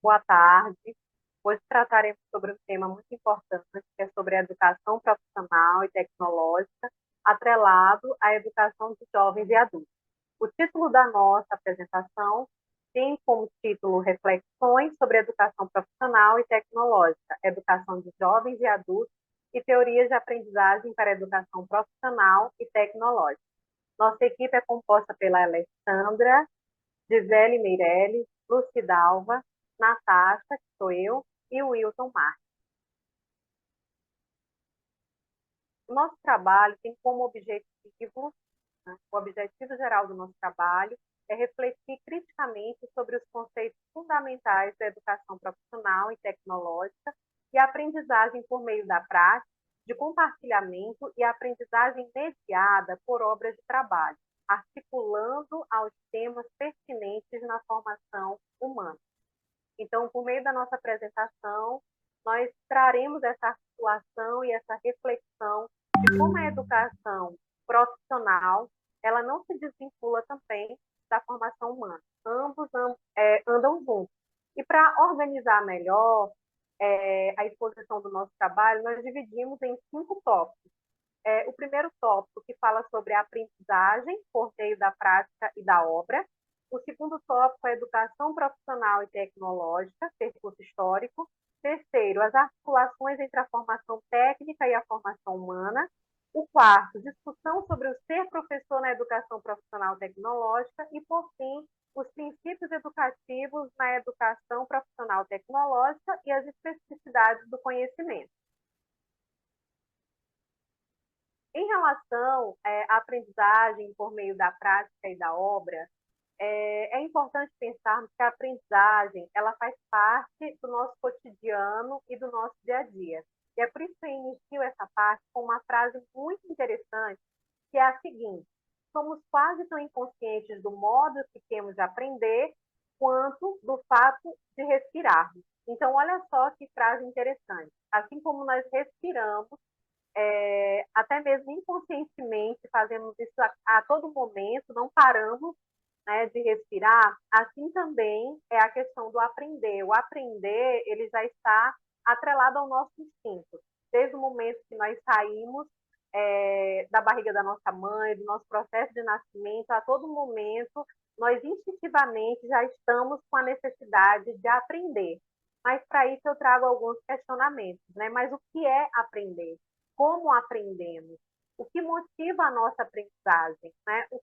Boa tarde. Hoje trataremos sobre um tema muito importante, que é sobre a educação profissional e tecnológica, atrelado à educação de jovens e adultos. O título da nossa apresentação tem como título Reflexões sobre a educação profissional e tecnológica, educação de jovens e adultos e teorias de aprendizagem para a educação profissional e tecnológica. Nossa equipe é composta pela Alessandra, Gisele Meirelles, Lucidalva, Natasha, que sou eu, e o Wilton Marques. O nosso trabalho tem como objetivo, o objetivo geral do nosso trabalho é refletir criticamente sobre os conceitos fundamentais da educação profissional e tecnológica e a aprendizagem por meio da prática, de compartilhamento e aprendizagem mediada por obras de trabalho, articulando aos temas pertinentes na formação humana. Então, por meio da nossa apresentação, nós traremos essa articulação e essa reflexão de como a educação profissional, ela não se desvincula também da formação humana. Ambos andam juntos. E para organizar melhor a exposição do nosso trabalho, nós dividimos em 5 tópicos. O primeiro tópico, que fala sobre a aprendizagem por meio da prática e da obra. O segundo tópico é educação profissional e tecnológica, percurso histórico. Terceiro, as articulações entre a formação técnica e a formação humana. O quarto, discussão sobre o ser professor na educação profissional tecnológica. E, por fim, os princípios educativos na educação profissional tecnológica e as especificidades do conhecimento. Em relação à aprendizagem por meio da prática e da obra, é importante pensarmos que a aprendizagem ela faz parte do nosso cotidiano e do nosso dia a dia. E é por isso que eu inicio essa parte com uma frase muito interessante, que é a seguinte: somos quase tão inconscientes do modo que temos de aprender quanto do fato de respirarmos. Então, olha só que frase interessante. Assim como nós respiramos, até mesmo inconscientemente fazemos isso a todo momento, não paramos, né, de respirar, assim também é a questão do aprender. O aprender, ele já está atrelado ao nosso instinto. Desde o momento que nós saímos da barriga da nossa mãe, do nosso processo de nascimento, a todo momento, nós instintivamente já estamos com a necessidade de aprender. Mas para isso eu trago alguns questionamentos, né? Mas o que é aprender? Como aprendemos? O que motiva a nossa aprendizagem, né? O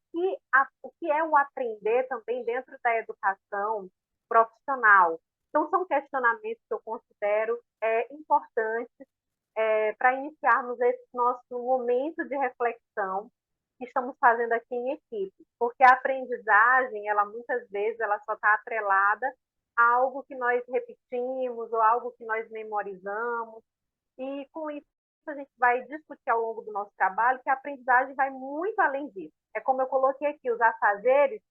que é o aprender também dentro da educação profissional? Então, são questionamentos que eu considero importantes para iniciarmos esse nosso momento de reflexão que estamos fazendo aqui em equipe, porque a aprendizagem, ela muitas vezes, ela só está atrelada a algo que nós repetimos ou algo que nós memorizamos, e com isso a gente vai discutir ao longo do nosso trabalho que a aprendizagem vai muito além disso. É como eu coloquei aqui, os afazeres,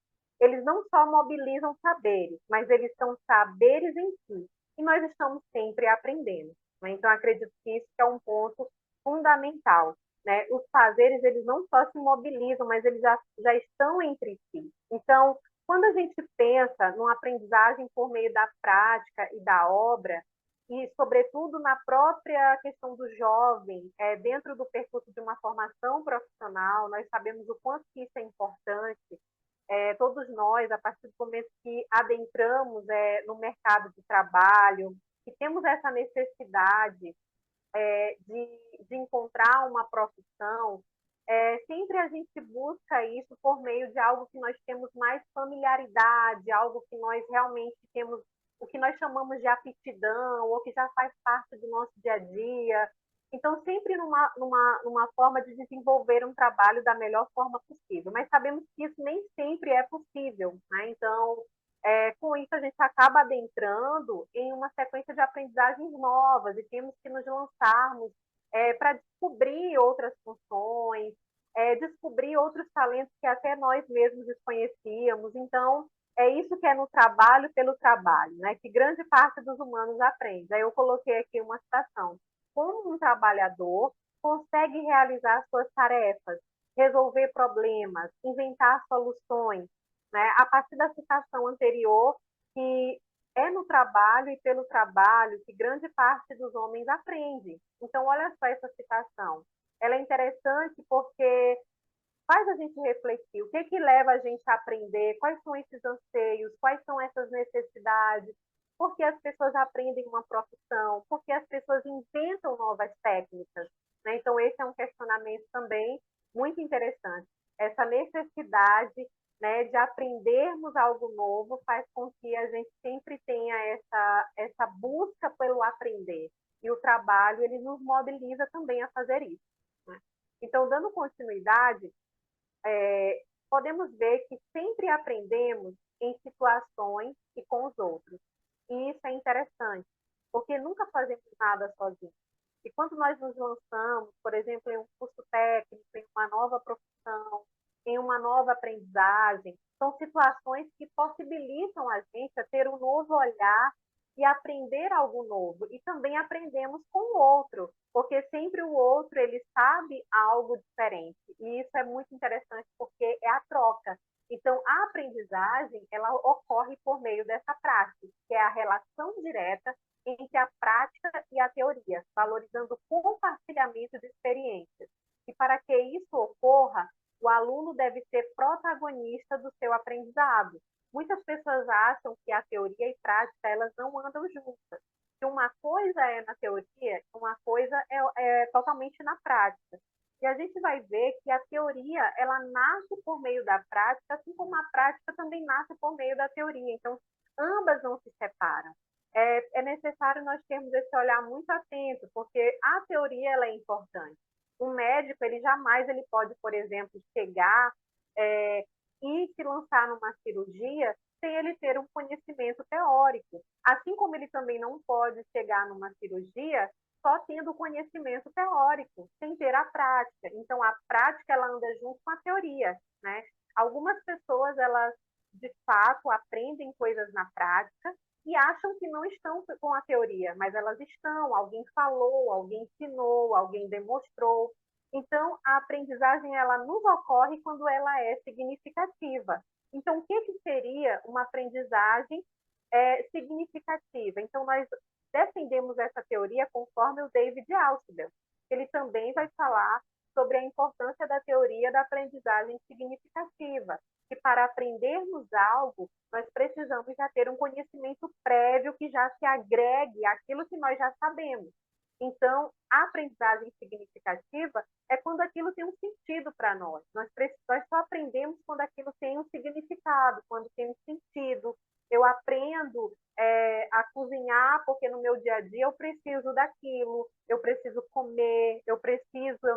eles não só mobilizam saberes, mas eles são saberes em si. E nós estamos sempre aprendendo. Né? Então, acredito que isso é um ponto fundamental. Né? Os fazeres, eles não só se mobilizam, mas eles já estão entre si. Então, quando a gente pensa numa aprendizagem por meio da prática e da obra, e, sobretudo, na própria questão do jovem, dentro do percurso de uma formação profissional, nós sabemos o quanto que isso é importante. Todos nós, a partir do momento que adentramos no mercado de trabalho, que temos essa necessidade de encontrar uma profissão, sempre a gente busca isso por meio de algo que nós temos mais familiaridade, algo que nós realmente temos, o que nós chamamos de aptidão, ou que já faz parte do nosso dia a dia. Então, sempre numa forma de desenvolver um trabalho da melhor forma possível. Mas sabemos que isso nem sempre é possível. Né? Então, com isso, a gente acaba adentrando em uma sequência de aprendizagens novas e temos que nos lançarmos para descobrir outras funções, descobrir outros talentos que até nós mesmos desconhecíamos. Então, é isso que é no trabalho pelo trabalho, né? Que grande parte dos humanos aprende. Aí eu coloquei aqui uma citação. Como um trabalhador consegue realizar suas tarefas, resolver problemas, inventar soluções, né? A partir da citação anterior, que é no trabalho e pelo trabalho que grande parte dos homens aprende. Então, olha só essa citação. Ela é interessante porque faz a gente refletir o que que leva a gente a aprender, quais são esses anseios, quais são essas necessidades, por que as pessoas aprendem uma profissão, por que as pessoas inventam novas técnicas. Né? Então, esse é um questionamento também muito interessante. Essa necessidade, né, de aprendermos algo novo faz com que a gente sempre tenha essa busca pelo aprender. E o trabalho, ele nos mobiliza também a fazer isso. Né? Então, dando continuidade, podemos ver que sempre aprendemos em situações e com os outros. E isso é interessante, porque nunca fazemos nada sozinhos. E quando nós nos lançamos, por exemplo, em um curso técnico, em uma nova profissão, em uma nova aprendizagem, são situações que possibilitam a gente a ter um novo olhar e aprender algo novo. E também aprendemos com o outro, porque sempre o outro ele sabe algo diferente. E isso é muito interessante porque é a troca. Então, a aprendizagem ela ocorre por meio dessa prática, que é a relação direta entre a prática e a teoria, valorizando o compartilhamento de experiências. E para que isso ocorra, o aluno deve ser protagonista do seu aprendizado. Muitas pessoas acham que a teoria e prática elas não andam juntas. Que uma coisa é na teoria, uma coisa é totalmente na prática. E a gente vai ver que a teoria ela nasce por meio da prática, assim como a prática também nasce por meio da teoria. Então, ambas não se separam. É necessário nós termos esse olhar muito atento, porque a teoria ela é importante. O médico, ele jamais ele pode, por exemplo, chegar e se lançar numa cirurgia sem ele ter um conhecimento teórico. Assim como ele também não pode chegar numa cirurgia só tendo conhecimento teórico, sem ter a prática. Então, a prática ela anda junto com a teoria, né? Algumas pessoas, elas de fato aprendem coisas na prática e acham que não estão com a teoria, mas elas estão. Alguém falou, alguém ensinou, alguém demonstrou. Então, a aprendizagem ela nos ocorre quando ela é significativa. Então, o que, que seria uma aprendizagem significativa? Então, nós defendemos essa teoria conforme o David Altshuler. Ele também vai falar sobre a importância da teoria da aprendizagem significativa, que para aprendermos algo, nós precisamos já ter um conhecimento prévio que já se agregue àquilo que nós já sabemos. Então, a aprendizagem significativa é quando aquilo tem um sentido para nós. Nós só aprendemos quando aquilo tem um significado, quando tem um sentido. Eu aprendo a cozinhar porque no meu dia a dia eu preciso daquilo, eu preciso comer, eu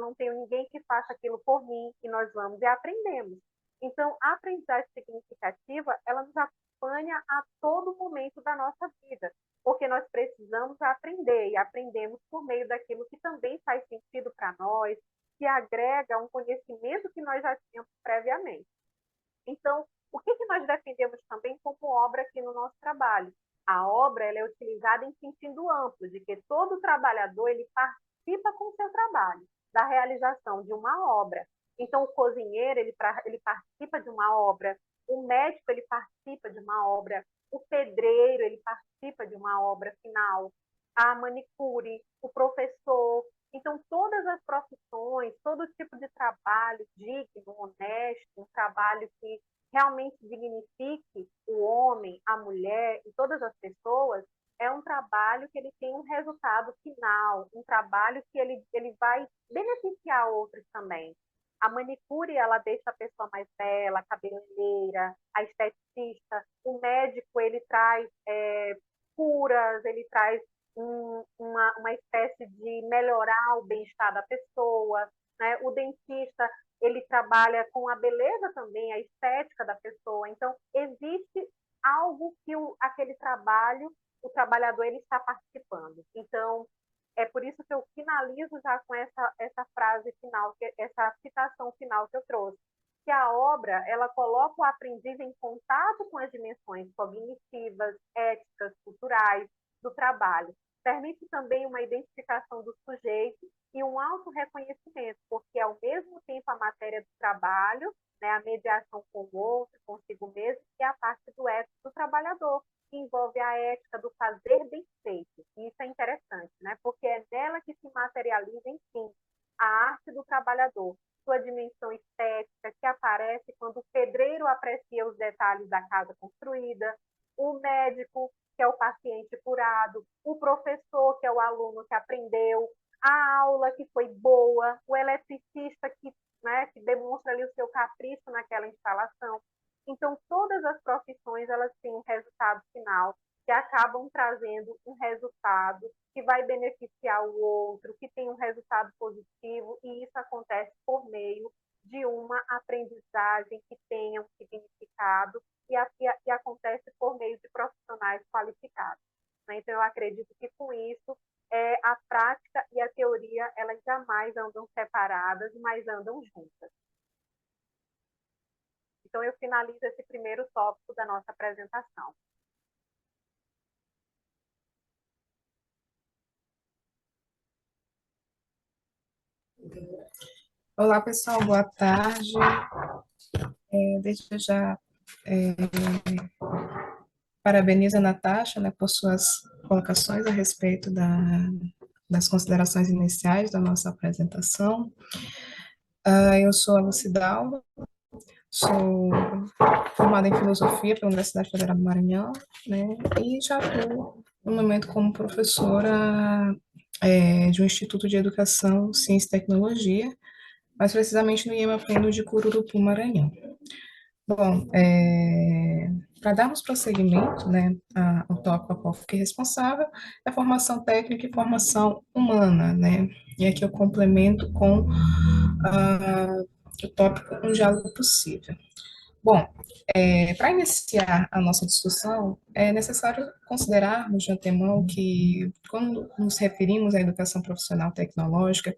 não tenho ninguém que faça aquilo por mim, e nós vamos e aprendemos. Então, a aprendizagem significativa, ela nos acompanha a todo momento da nossa vida, porque nós precisamos aprender, e aprendemos por meio daquilo que também faz sentido para nós, que agrega um conhecimento que nós já tínhamos previamente. Então, o que, que nós defendemos também como obra aqui no nosso trabalho? A obra ela é utilizada em sentido amplo, de que todo trabalhador ele participa com o seu trabalho, da realização de uma obra. Então, o cozinheiro ele participa de uma obra, o médico ele participa de uma obra, o pedreiro ele participa de uma obra final, a manicure, o professor. Então, todas as profissões, todo tipo de trabalho digno, honesto, um trabalho que realmente dignifique o homem, a mulher e todas as pessoas, é um trabalho que ele tem um resultado final, um trabalho que ele vai beneficiar outros também. A manicure, ela deixa a pessoa mais bela, a cabeleireira, a esteticista, o médico, ele traz curas, ele traz uma espécie de melhorar o bem-estar da pessoa, né? O dentista, ele trabalha com a beleza também, a estética da pessoa. Então, existe algo que aquele trabalho, o trabalhador, ele está participando. Então, é por isso que eu finalizo já com essa frase final, essa citação final que eu trouxe, que a obra, ela coloca o aprendiz em contato com as dimensões cognitivas, éticas, culturais do trabalho. Permite também uma identificação do sujeito e um autorreconhecimento, porque ao mesmo tempo a matéria do trabalho, né, a mediação com o outro, consigo mesmo, e a parte do ético do trabalhador. envolve a ética do fazer bem feito. E isso é interessante, né? Porque é nela que se materializa, enfim, a arte do trabalhador, sua dimensão estética, que aparece quando o pedreiro aprecia os detalhes da casa construída, o médico, que é o paciente curado, o professor, que é o aluno que aprendeu, a aula que foi boa, o eletricista que demonstra ali o seu capricho naquela instalação. Então, todas as profissões elas têm um resultado final que acabam trazendo um resultado que vai beneficiar o outro, que tem um resultado positivo, e isso acontece por meio de uma aprendizagem que tenha um significado e acontece por meio de profissionais qualificados. Né? Então, eu acredito que com isso a prática e a teoria elas jamais andam separadas, mas andam juntas. Então, eu finalizo esse primeiro tópico da nossa apresentação. Olá, pessoal, boa tarde. Desde já, é, parabenizo a Natasha, né, por suas colocações a respeito das considerações iniciais da nossa apresentação. Eu sou a Lucidalva, sou formada em Filosofia pela Universidade Federal do Maranhão, né, e já atuo no momento como professora de um Instituto de Educação, Ciência e Tecnologia, mais precisamente no IEMA Pleno de Cururupu, Maranhão. Bom, para darmos prosseguimento, né, ao tópico a qual fiquei responsável, é formação técnica e formação humana, né, e aqui eu complemento com o tópico Um Diálogo Possível. Bom, para iniciar a nossa discussão, é necessário considerarmos de antemão que, quando nos referimos à educação profissional tecnológica,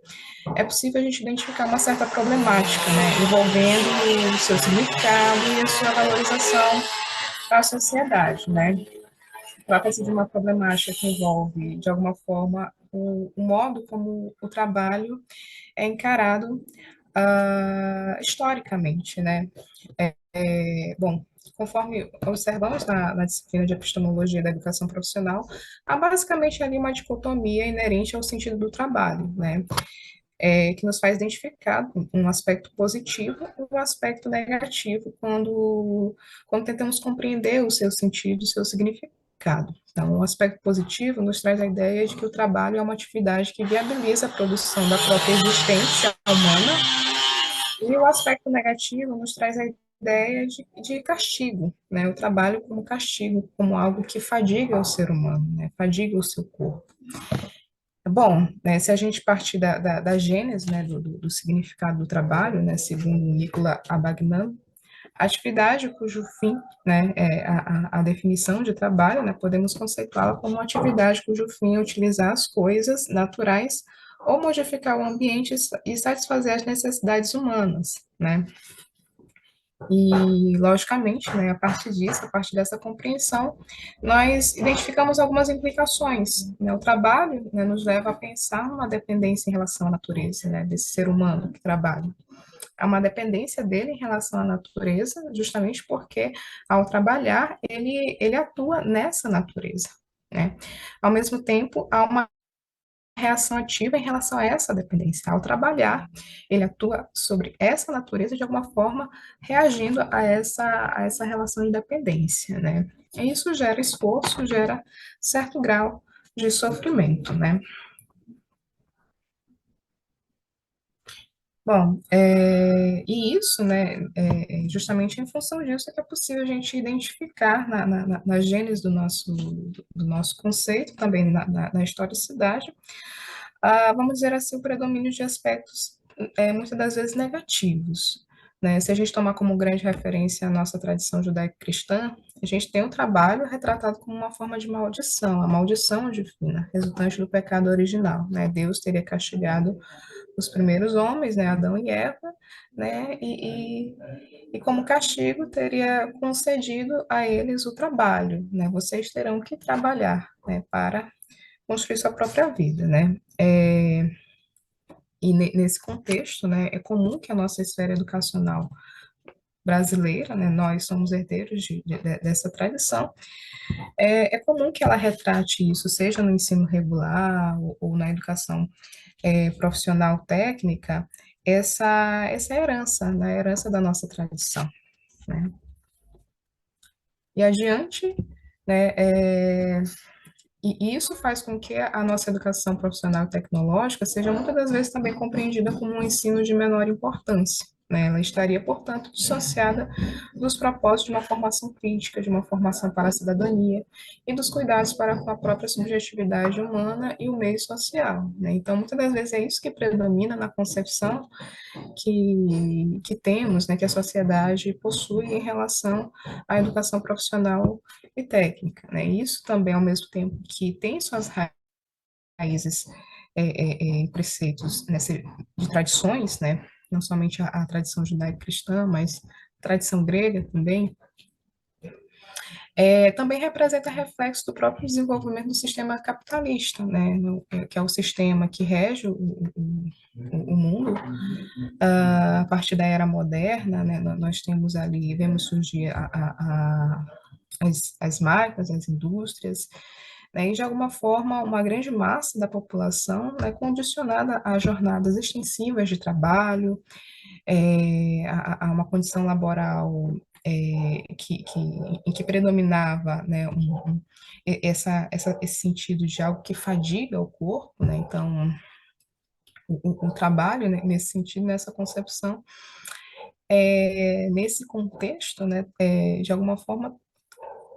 é possível a gente identificar uma certa problemática, né, envolvendo o seu significado e a sua valorização para a sociedade, né. Trata-se de uma problemática que envolve, de alguma forma, o modo como o trabalho é encarado historicamente, né. Bom, conforme observamos na disciplina de epistemologia da educação profissional, há basicamente ali uma dicotomia inerente ao sentido do trabalho, né, que nos faz identificar um aspecto positivo e um aspecto negativo quando tentamos compreender o seu sentido, o seu significado. Então, o aspecto positivo nos traz a ideia de que o trabalho é uma atividade que viabiliza a produção da própria existência humana, e o aspecto negativo nos traz a ideia de castigo, né? O trabalho como castigo, como algo que fadiga o ser humano, né? Fadiga o seu corpo. Bom, né, se a gente partir da gênese, né, do significado do trabalho, né, segundo Nicolas Abagnale, a atividade cujo fim, né, é a definição de trabalho, né, podemos conceituá-la como uma atividade cujo fim é utilizar as coisas naturais ou modificar o ambiente e satisfazer as necessidades humanas, né? E, logicamente, né, a partir disso, a partir dessa compreensão, nós identificamos algumas implicações. Né? O trabalho, né, nos leva a pensar numa dependência em relação à natureza, né, desse ser humano que trabalha. Há uma dependência dele em relação à natureza, justamente porque, ao trabalhar, ele atua nessa natureza. Né? Ao mesmo tempo, há uma reação ativa em relação a essa dependência. Ao trabalhar, ele atua sobre essa natureza de alguma forma, reagindo a essa relação de dependência, né? E isso gera esforço, gera certo grau de sofrimento, né? Bom, e isso, né, justamente em função disso é que é possível a gente identificar na gênese do nosso conceito, também na historicidade, vamos dizer assim, o predomínio de aspectos muitas das vezes negativos. Né? Se a gente tomar como grande referência a nossa tradição judaico-cristã, a gente tem o trabalho retratado como uma forma de maldição, a maldição divina, resultante do pecado original. Né? Deus teria castigado os primeiros homens, né, Adão e Eva, né, e como castigo teria concedido a eles o trabalho, né, vocês terão que trabalhar, né, para construir sua própria vida, né. E nesse contexto, né, é comum que a nossa esfera educacional brasileira, né, nós somos herdeiros dessa tradição, é comum que ela retrate isso, seja no ensino regular ou na educação profissional técnica, essa herança, né, a herança da nossa tradição, né? E adiante, né, e isso faz com que a nossa educação profissional e tecnológica seja muitas das vezes também compreendida como um ensino de menor importância, né? Ela estaria, portanto, dissociada dos propósitos de uma formação crítica, de uma formação para a cidadania e dos cuidados para com a própria subjetividade humana e o meio social, né? Então, muitas das vezes é isso que predomina na concepção que temos, né, que a sociedade possui em relação à educação profissional e técnica, né? Isso também, ao mesmo tempo que tem suas raízes preceitos de tradições, né? Não somente a tradição judaico-cristã, mas a tradição grega também, também representa reflexo do próprio desenvolvimento do sistema capitalista, né? Que é o sistema que rege o mundo. A partir da era moderna, né? Nós temos ali, vemos surgir as máquinas, as indústrias, né, e de alguma forma uma grande massa da população é condicionada a jornadas extensivas de trabalho, a uma condição laboral em que predominava, né, esse sentido de algo que fadiga o corpo, né, então o trabalho, né, nesse sentido, nessa concepção, nesse contexto, né, de alguma forma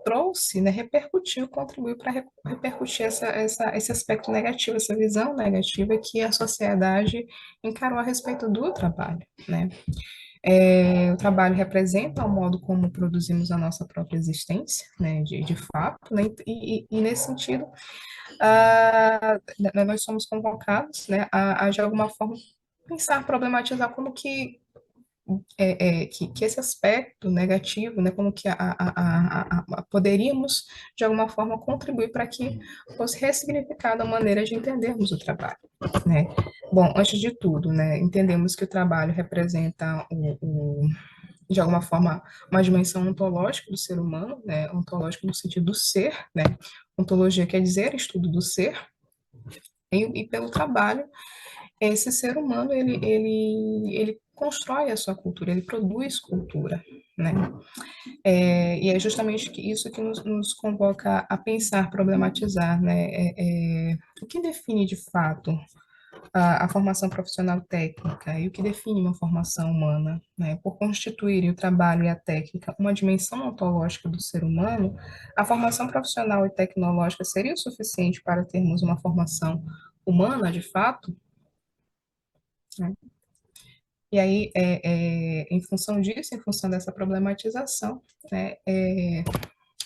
trouxe, né, repercutiu, contribuiu para repercutir esse aspecto negativo, essa visão negativa que a sociedade encarou a respeito do trabalho, né? O trabalho representa o modo como produzimos a nossa própria existência, né, de fato, né, e nesse sentido, nós somos convocados, né, de alguma forma, pensar, problematizar como que esse aspecto negativo, né, como que poderíamos, de alguma forma, contribuir para que fosse ressignificada a maneira de entendermos o trabalho, né? Bom, antes de tudo, né, entendemos que o trabalho representa de alguma forma, uma dimensão ontológica do ser humano, né, ontológico no sentido do ser, né, ontologia quer dizer estudo do ser, e pelo trabalho, esse ser humano, ele constrói a sua cultura, ele produz cultura, né? E é justamente isso que nos convoca a pensar, problematizar, né? O que define de fato a formação profissional técnica e o que define uma formação humana, né? Por constituírem o trabalho e a técnica uma dimensão ontológica do ser humano, a formação profissional e tecnológica seria o suficiente para termos uma formação humana, de fato, né? E aí, em função disso, em função dessa problematização, né,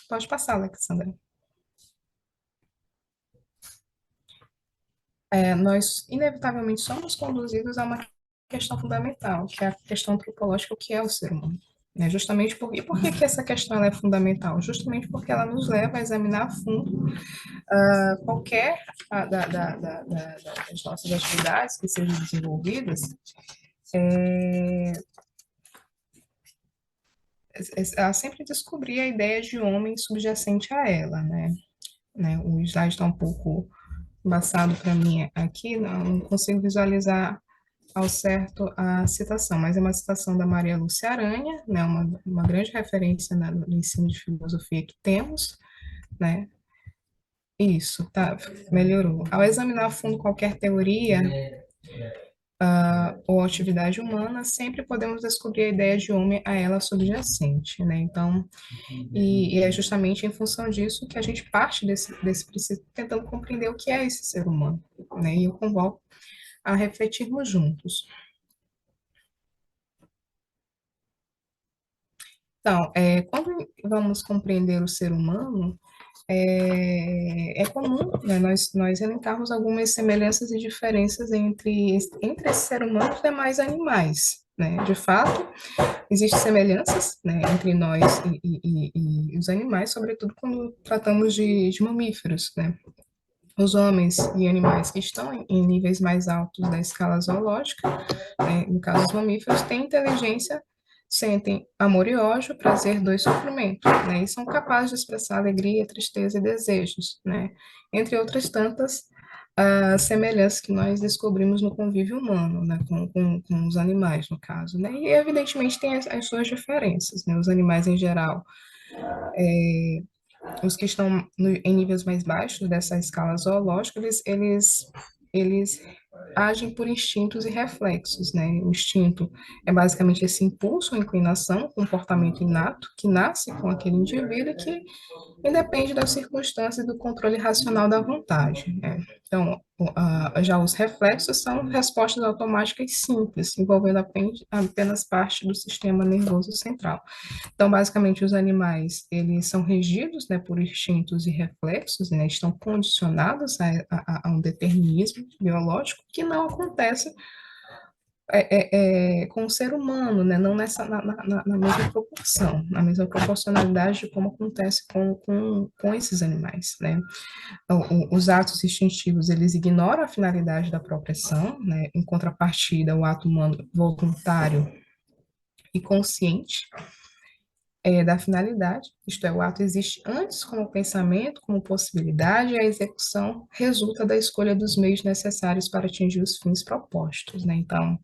pode passar, Alexandra. Nós, inevitavelmente, somos conduzidos a uma questão fundamental, que é a questão antropológica, o que é o ser humano. Né? Justamente e por que essa questão ela é fundamental? Justamente porque ela nos leva a examinar a fundo qualquer das nossas atividades que sejam desenvolvidas, a sempre descobrir a ideia de homem subjacente a ela, né? O slide está um pouco embaçado para mim aqui, não consigo visualizar ao certo a citação, mas é uma citação da Maria Lúcia Aranha, né? Uma grande referência no ensino de filosofia que temos, né? Isso, tá, melhorou. Ao examinar a fundo qualquer teoria ou atividade humana, sempre podemos descobrir a ideia de homem a ela subjacente, né? Então, e é justamente em função disso que a gente parte desse princípio, tentando compreender o que é esse ser humano, né? E eu convoco a refletirmos juntos. Então, quando vamos compreender o ser humano, é comum, né, nós elencarmos algumas semelhanças e diferenças entre esse ser humano e os demais animais. Né? De fato, existem semelhanças, né, entre nós e os animais, sobretudo quando tratamos de mamíferos. Né? Os homens e animais que estão em níveis mais altos da escala zoológica, né, no caso os mamíferos, têm inteligência sentem amor e ódio, prazer, dor e sofrimento, né? E são capazes de expressar alegria, tristeza e desejos, né? Entre outras tantas semelhanças que nós descobrimos no convívio humano, né? Com os animais, no caso, né? E, evidentemente, tem as suas diferenças, né? Os animais, em geral, os que estão em níveis mais baixos dessa escala zoológica, eles agem por instintos e reflexos, né? O instinto é basicamente esse impulso ou inclinação, comportamento inato, que nasce com aquele indivíduo e que independe das circunstâncias e do controle racional da vontade, né? Então, já os reflexos são respostas automáticas simples, envolvendo apenas parte do sistema nervoso central. Então, basicamente, os animais, eles são regidos, né, por instintos e reflexos, né, estão condicionados a um determinismo biológico que não acontece com o ser humano, né, não na mesma proporção, na mesma proporcionalidade de como acontece com esses animais, né. Os atos instintivos, eles ignoram a finalidade da própria ação, né, em contrapartida, o ato humano voluntário e consciente da finalidade, isto é, o ato existe antes como pensamento, como possibilidade, e a execução resulta da escolha dos meios necessários para atingir os fins propostos, né? Então,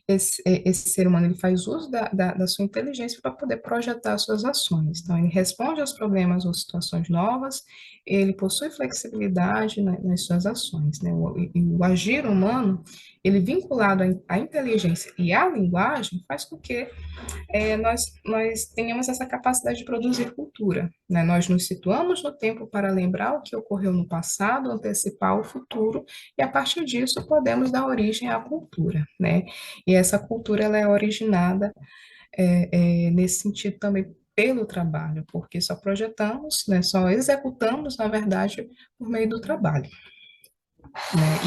esse ser humano ele faz uso da sua inteligência para poder projetar suas ações. Então, ele responde aos problemas ou situações novas, ele possui flexibilidade nas suas ações, né? O agir humano, ele vinculado à inteligência e à linguagem, faz com que nós tenhamos essa capacidade de produzir cultura, né? Nós nos situamos no tempo para lembrar o que ocorreu no passado, antecipar o futuro, e a partir disso podemos dar origem à cultura, né? E essa cultura ela é originada nesse sentido também pelo trabalho, porque só projetamos, né, só executamos, na verdade, por meio do trabalho, né?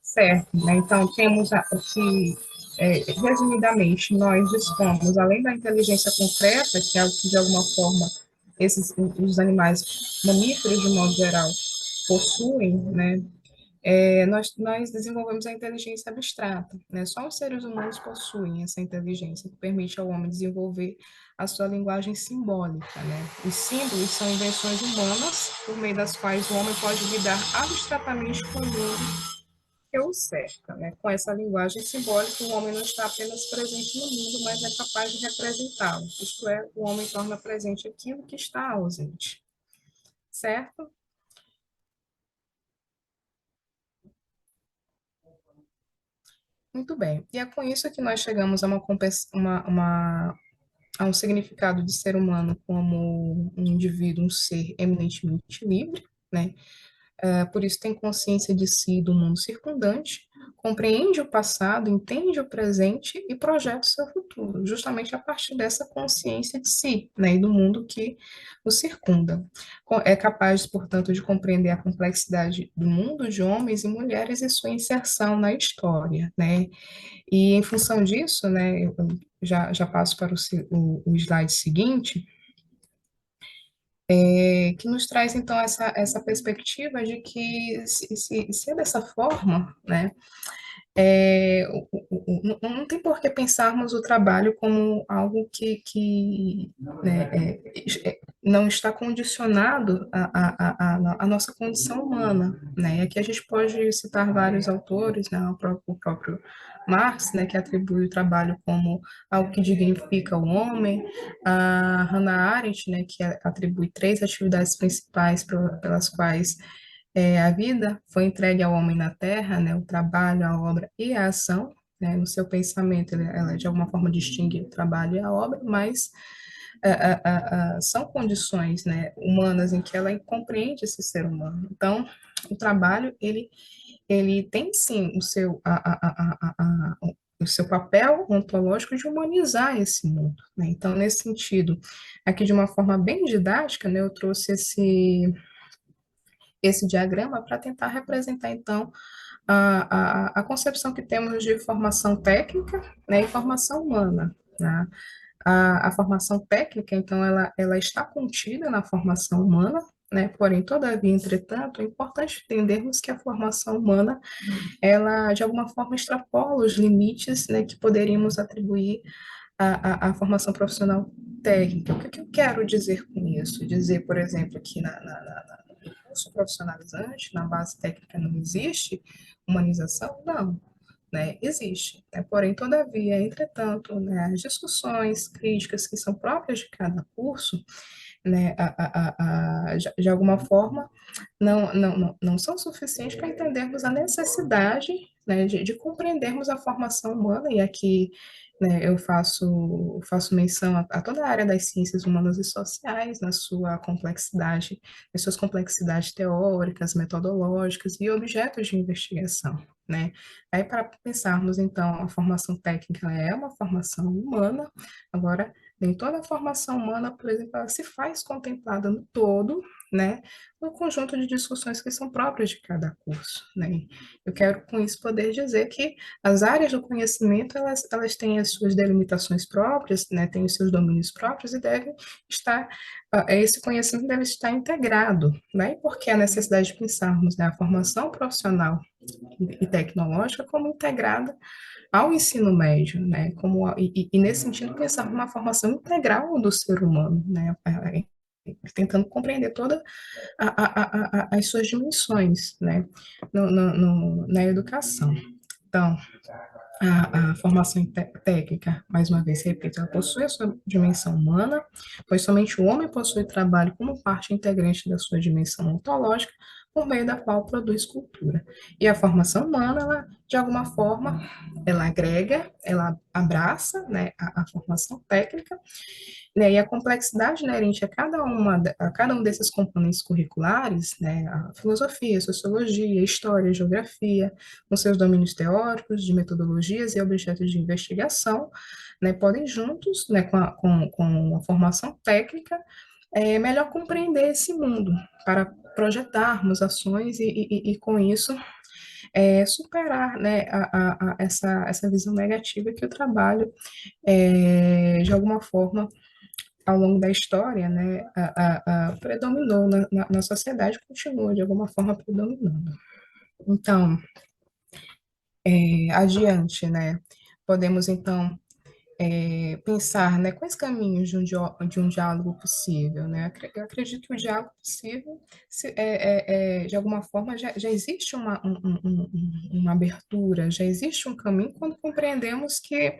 Certo, né? Então, temos aqui, resumidamente, nós dispomos, além da inteligência concreta, que é o que, de alguma forma, os animais mamíferos, de modo geral, possuem, né? Nós desenvolvemos a inteligência abstrata, né? Só os seres humanos possuem essa inteligência, que permite ao homem desenvolver a sua linguagem simbólica, né? Os símbolos são invenções humanas, por meio das quais o homem pode lidar abstratamente com o mundo que o cerca, né? Com essa linguagem simbólica, o homem não está apenas presente no mundo, mas é capaz de representá-lo. Isto é, o homem torna presente aquilo que está ausente, certo? Muito bem. E é com isso que nós chegamos a um significado de ser humano como um indivíduo, um ser eminentemente livre, né? Por isso tem consciência de si e do mundo circundante, compreende o passado, entende o presente e projeta o seu futuro, justamente a partir dessa consciência de si, né, e do mundo que o circunda. É capaz, portanto, de compreender a complexidade do mundo de homens e mulheres e sua inserção na história, né? E em função disso, né, eu já passo para o slide seguinte, que nos traz então essa perspectiva de que se é dessa forma, né, não tem por que pensarmos o trabalho como algo que né, não está condicionado à nossa condição humana, né? E aqui a gente pode citar vários autores, né? O próprio Marx, né, que atribui o trabalho como algo que dignifica o homem, a Hannah Arendt, né, que atribui três atividades principais pelas quais a vida foi entregue ao homem na terra, né, o trabalho, a obra e a ação, né, no seu pensamento ela de alguma forma distingue o trabalho e a obra, mas são condições, né, humanas em que ela compreende esse ser humano. Então, o trabalho, ele tem sim o seu papel ontológico de humanizar esse mundo, né? Então, nesse sentido, aqui de uma forma bem didática, né, eu trouxe esse diagrama para tentar representar, então, a concepção que temos de formação técnica, né, e formação humana, né? A formação técnica, então, ela está contida na formação humana, né? Porém, todavia, entretanto, é importante entendermos que a formação humana, ela, de alguma forma, extrapola os limites, né, que poderíamos atribuir à formação profissional técnica. O que que eu quero dizer com isso? Dizer, por exemplo, que no curso profissionalizante, na base técnica, não existe humanização? Não, né, existe, né, porém, todavia, entretanto, né, as discussões críticas que são próprias de cada curso, né, de alguma forma, não são suficientes para entendermos a necessidade, né, de compreendermos a formação humana, e aqui, né, eu faço menção a toda a área das ciências humanas e sociais, na sua complexidade, nas suas complexidades teóricas, metodológicas e objetos de investigação, né? Aí, para pensarmos, então, a formação técnica é uma formação humana, agora, nem toda a formação humana, por exemplo, ela se faz contemplada no todo, né, no conjunto de discussões que são próprias de cada curso, né? Eu quero, com isso, poder dizer que as áreas do conhecimento, elas têm as suas delimitações próprias, né, têm os seus domínios próprios e devem estar, esse conhecimento deve estar integrado, né? E por que a necessidade de pensarmos, né, a formação profissional e tecnológica como integrada ao ensino médio, né? E nesse sentido pensar numa formação integral do ser humano, né? Tentando compreender todas as suas dimensões, né? Na educação. Então, a formação técnica, mais uma vez, repito, ela possui a sua dimensão humana, pois somente o homem possui trabalho como parte integrante da sua dimensão ontológica, por meio da qual produz cultura. E a formação humana, ela, de alguma forma, ela agrega, ela abraça, né, a formação técnica, né, e a complexidade inerente a cada um desses componentes curriculares, né, a filosofia, a sociologia, a história, a geografia, com seus domínios teóricos, de metodologias e objetos de investigação, né, podem juntos, né, com a formação técnica, melhor compreender esse mundo, para projetarmos ações e com isso, superar, né, essa visão negativa que o trabalho, de alguma forma, ao longo da história, né, predominou na sociedade, continua de alguma forma predominando. Então, adiante, né, podemos então pensar, né, quais caminhos de um diálogo possível, né? Eu acredito que o diálogo possível, de alguma forma, já existe uma abertura, já existe um caminho quando compreendemos que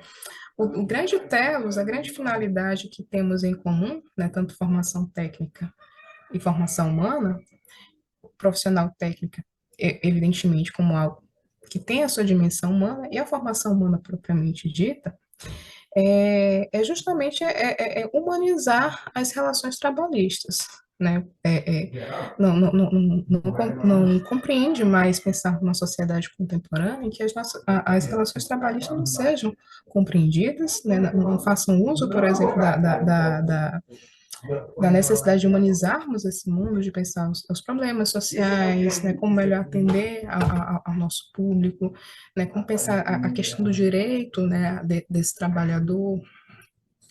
o grande telos, a grande finalidade que temos em comum, né, tanto formação técnica e formação humana, profissional técnica, evidentemente, como algo que tem a sua dimensão humana, e a formação humana propriamente dita, justamente humanizar as relações trabalhistas, né? Não compreende mais pensar numa sociedade contemporânea em que as relações trabalhistas não sejam compreendidas, né? Não façam uso, por exemplo, da necessidade de humanizarmos esse mundo, de pensar os problemas sociais, né, como melhor atender ao nosso público, né, como pensar a questão do direito, né, desse trabalhador,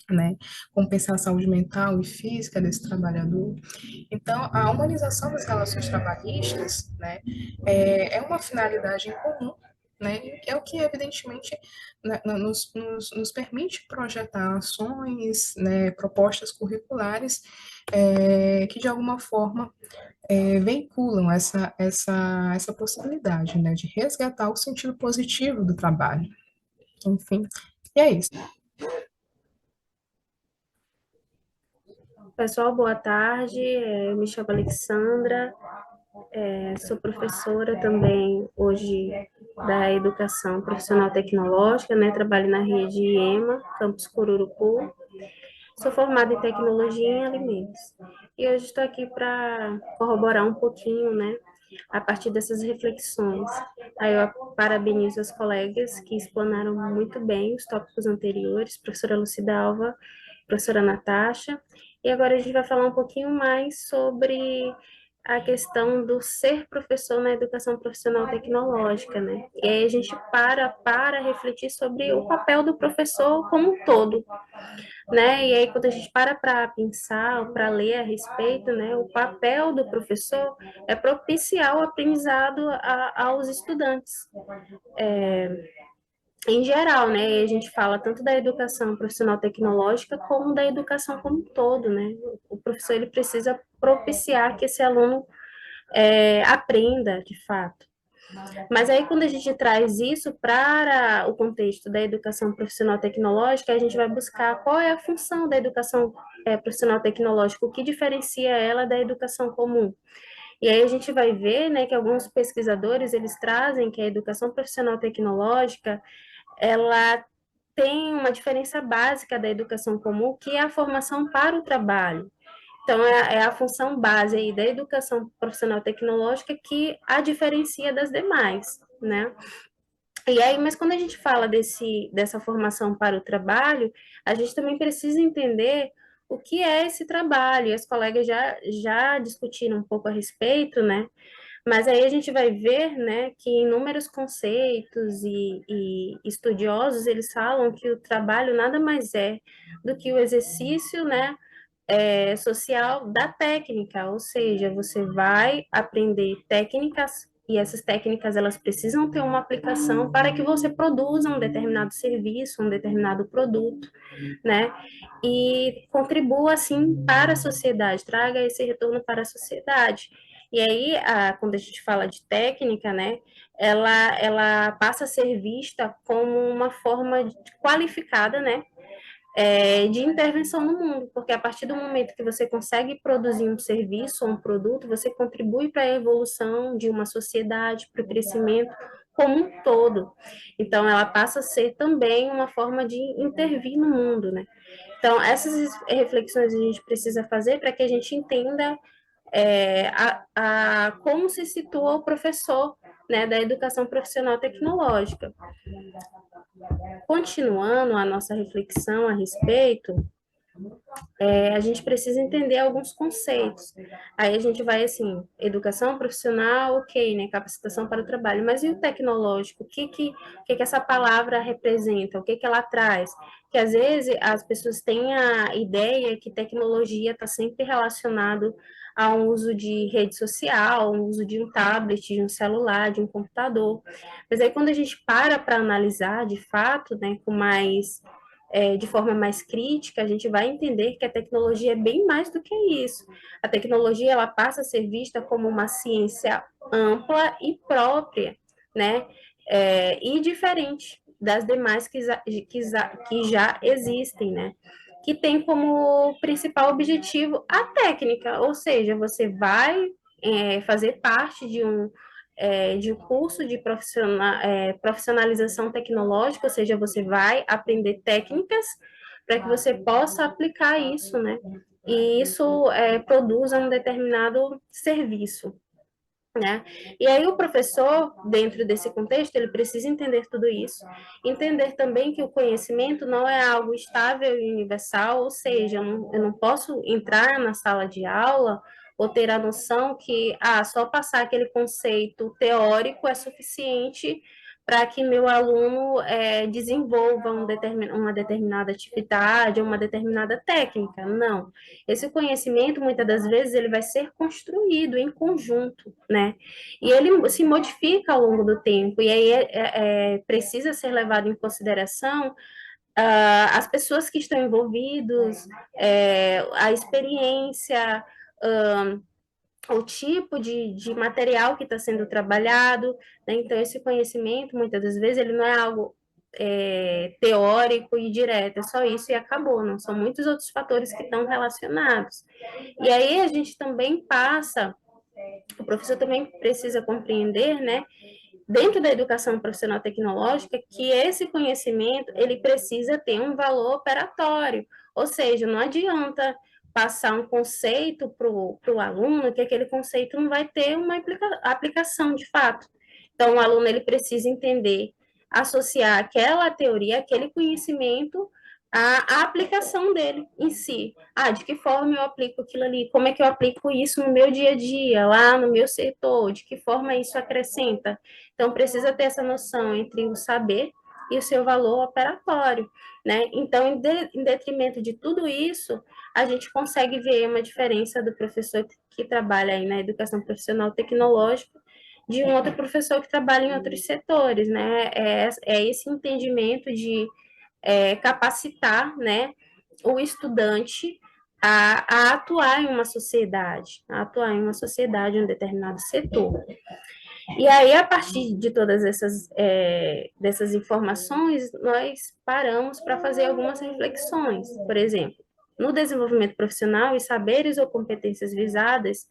né, como pensar a saúde mental e física desse trabalhador. Então, a humanização das relações trabalhistas, né, é uma finalidade em comum, né, é o que, evidentemente, né, nos permite projetar ações, né, propostas curriculares que, de alguma forma, vinculam essa possibilidade, né, de resgatar o sentido positivo do trabalho. Enfim, e é isso. Pessoal, boa tarde. Eu me chamo Alexandra, sou professora também hoje da Educação Profissional Tecnológica, né? Trabalho na rede EMA, Campus Cururupu. Sou formada em Tecnologia em Alimentos. E hoje estou aqui para corroborar um pouquinho, né? A partir dessas reflexões. Aí eu parabenizo as colegas que explanaram muito bem os tópicos anteriores, professora Lucidalva, professora Natasha. E agora a gente vai falar um pouquinho mais sobre a questão do ser professor na educação profissional tecnológica, né? E aí a gente para refletir sobre o papel do professor como um todo, né? E aí quando a gente para pensar, para ler a respeito, né? O papel do professor é propiciar o aprendizado aos estudantes. Em geral, né? A gente fala tanto da educação profissional tecnológica como da educação como um todo, né? O professor ele precisa propiciar que esse aluno aprenda, de fato. Mas aí, quando a gente traz isso para o contexto da educação profissional tecnológica, a gente vai buscar qual é a função da educação profissional tecnológica, o que diferencia ela da educação comum. E aí a gente vai ver, né, que alguns pesquisadores, eles trazem que a educação profissional tecnológica, ela tem uma diferença básica da educação comum, que é a formação para o trabalho. Então, é a função base aí da educação profissional tecnológica que a diferencia das demais, né? E aí, mas quando a gente fala dessa formação para o trabalho, a gente também precisa entender o que é esse trabalho. E as colegas já discutiram um pouco a respeito, né? Mas aí a gente vai ver, né, que inúmeros conceitos e estudiosos, eles falam que o trabalho nada mais é do que o exercício, né, social da técnica, ou seja, você vai aprender técnicas e essas técnicas elas precisam ter uma aplicação para que você produza um determinado serviço, um determinado produto, né? E contribua assim para a sociedade, traga esse retorno para a sociedade. E aí, quando a gente fala de técnica, né, ela passa a ser vista como uma forma qualificada, né, de intervenção no mundo, porque a partir do momento que você consegue produzir um serviço ou um produto, você contribui para a evolução de uma sociedade, para o crescimento como um todo. Então, ela passa a ser também uma forma de intervir no mundo, né? Então, essas reflexões a gente precisa fazer para que a gente entenda como se situa o professor, né, da educação profissional tecnológica. Continuando a nossa reflexão a respeito, a gente precisa entender alguns conceitos. Aí a gente vai assim, educação profissional, ok, né, capacitação para o trabalho, mas e o tecnológico? O que essa palavra representa? O que ela traz? Que às vezes as pessoas têm a ideia que tecnologia está sempre relacionado ao uso de rede social, ao uso de um tablet, de um celular, de um computador. Mas aí quando a gente para analisar de fato, né, com mais de forma mais crítica, a gente vai entender que a tecnologia é bem mais do que isso. A tecnologia ela passa a ser vista como uma ciência ampla e própria, né? E diferente das demais que já existem, né? Que tem como principal objetivo a técnica, ou seja, você vai fazer parte de um curso de profissionalização tecnológica, ou seja, você vai aprender técnicas para que você possa aplicar isso, né? E isso produza um determinado serviço, né? E aí o professor, dentro desse contexto, ele precisa entender tudo isso, entender também que o conhecimento não é algo estável e universal, ou seja, eu não posso entrar na sala de aula ou ter a noção que só passar aquele conceito teórico é suficiente para que meu aluno desenvolva uma determinada atividade ou uma determinada técnica. Não. Esse conhecimento, muitas das vezes, ele vai ser construído em conjunto, né? E ele se modifica ao longo do tempo, e aí precisa ser levado em consideração as pessoas que estão envolvidas, a experiência, o tipo de material que está sendo trabalhado, né? Então, esse conhecimento, muitas das vezes, ele não é algo teórico e direto, é só isso e acabou, não são muitos outros fatores que estão relacionados. E aí a gente também passa, o professor também precisa compreender, né, dentro da educação profissional tecnológica, que esse conhecimento, ele precisa ter um valor operatório, ou seja, não adianta passar um conceito para o aluno, que aquele conceito não vai ter uma aplicação de fato. Então, o aluno ele precisa entender, associar aquela teoria, aquele conhecimento a aplicação dele em si. De que forma eu aplico aquilo ali? Como é que eu aplico isso no meu dia a dia, lá no meu setor? De que forma isso acrescenta? Então, precisa ter essa noção entre o saber e o seu valor operatório, né? Então, em detrimento de tudo isso, a gente consegue ver uma diferença do professor que trabalha aí na educação profissional tecnológica de um outro professor que trabalha em outros setores, né? É esse entendimento de capacitar, né, o estudante a atuar em uma sociedade, em um determinado setor. E aí, a partir de todas dessas informações, nós paramos para fazer algumas reflexões. Por exemplo, no desenvolvimento profissional, os saberes ou competências visadas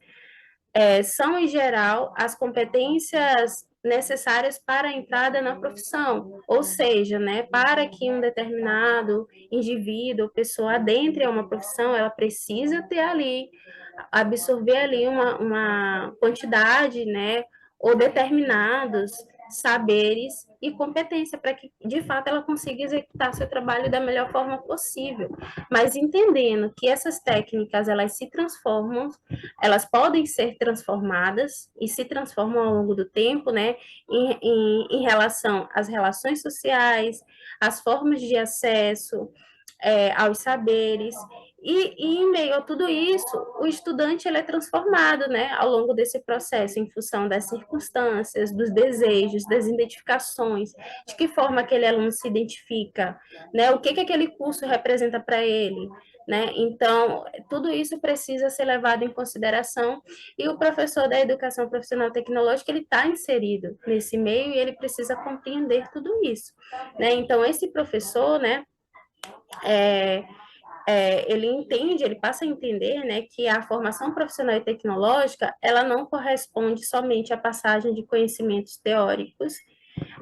são, em geral, as competências necessárias para a entrada na profissão, ou seja, né, para que um determinado indivíduo ou pessoa adentre a uma profissão, ela precisa ter ali, absorver ali uma quantidade, né, ou determinados saberes e competência para que, de fato, ela consiga executar seu trabalho da melhor forma possível, mas entendendo que essas técnicas, elas se transformam, elas podem ser transformadas e se transformam ao longo do tempo, né, em relação às relações sociais, às formas de acesso aos saberes, e em meio a tudo isso, o estudante ele é transformado, né, ao longo desse processo, em função das circunstâncias, dos desejos, das identificações, de que forma aquele aluno se identifica, né, o que que aquele curso representa para ele, né? Então, tudo isso precisa ser levado em consideração e o professor da educação profissional tecnológica, ele está inserido nesse meio e ele precisa compreender tudo isso, né? Então, esse professor, né, é, ele entende, ele passa a entender, né, que a formação profissional e tecnológica, ela não corresponde somente à passagem de conhecimentos teóricos,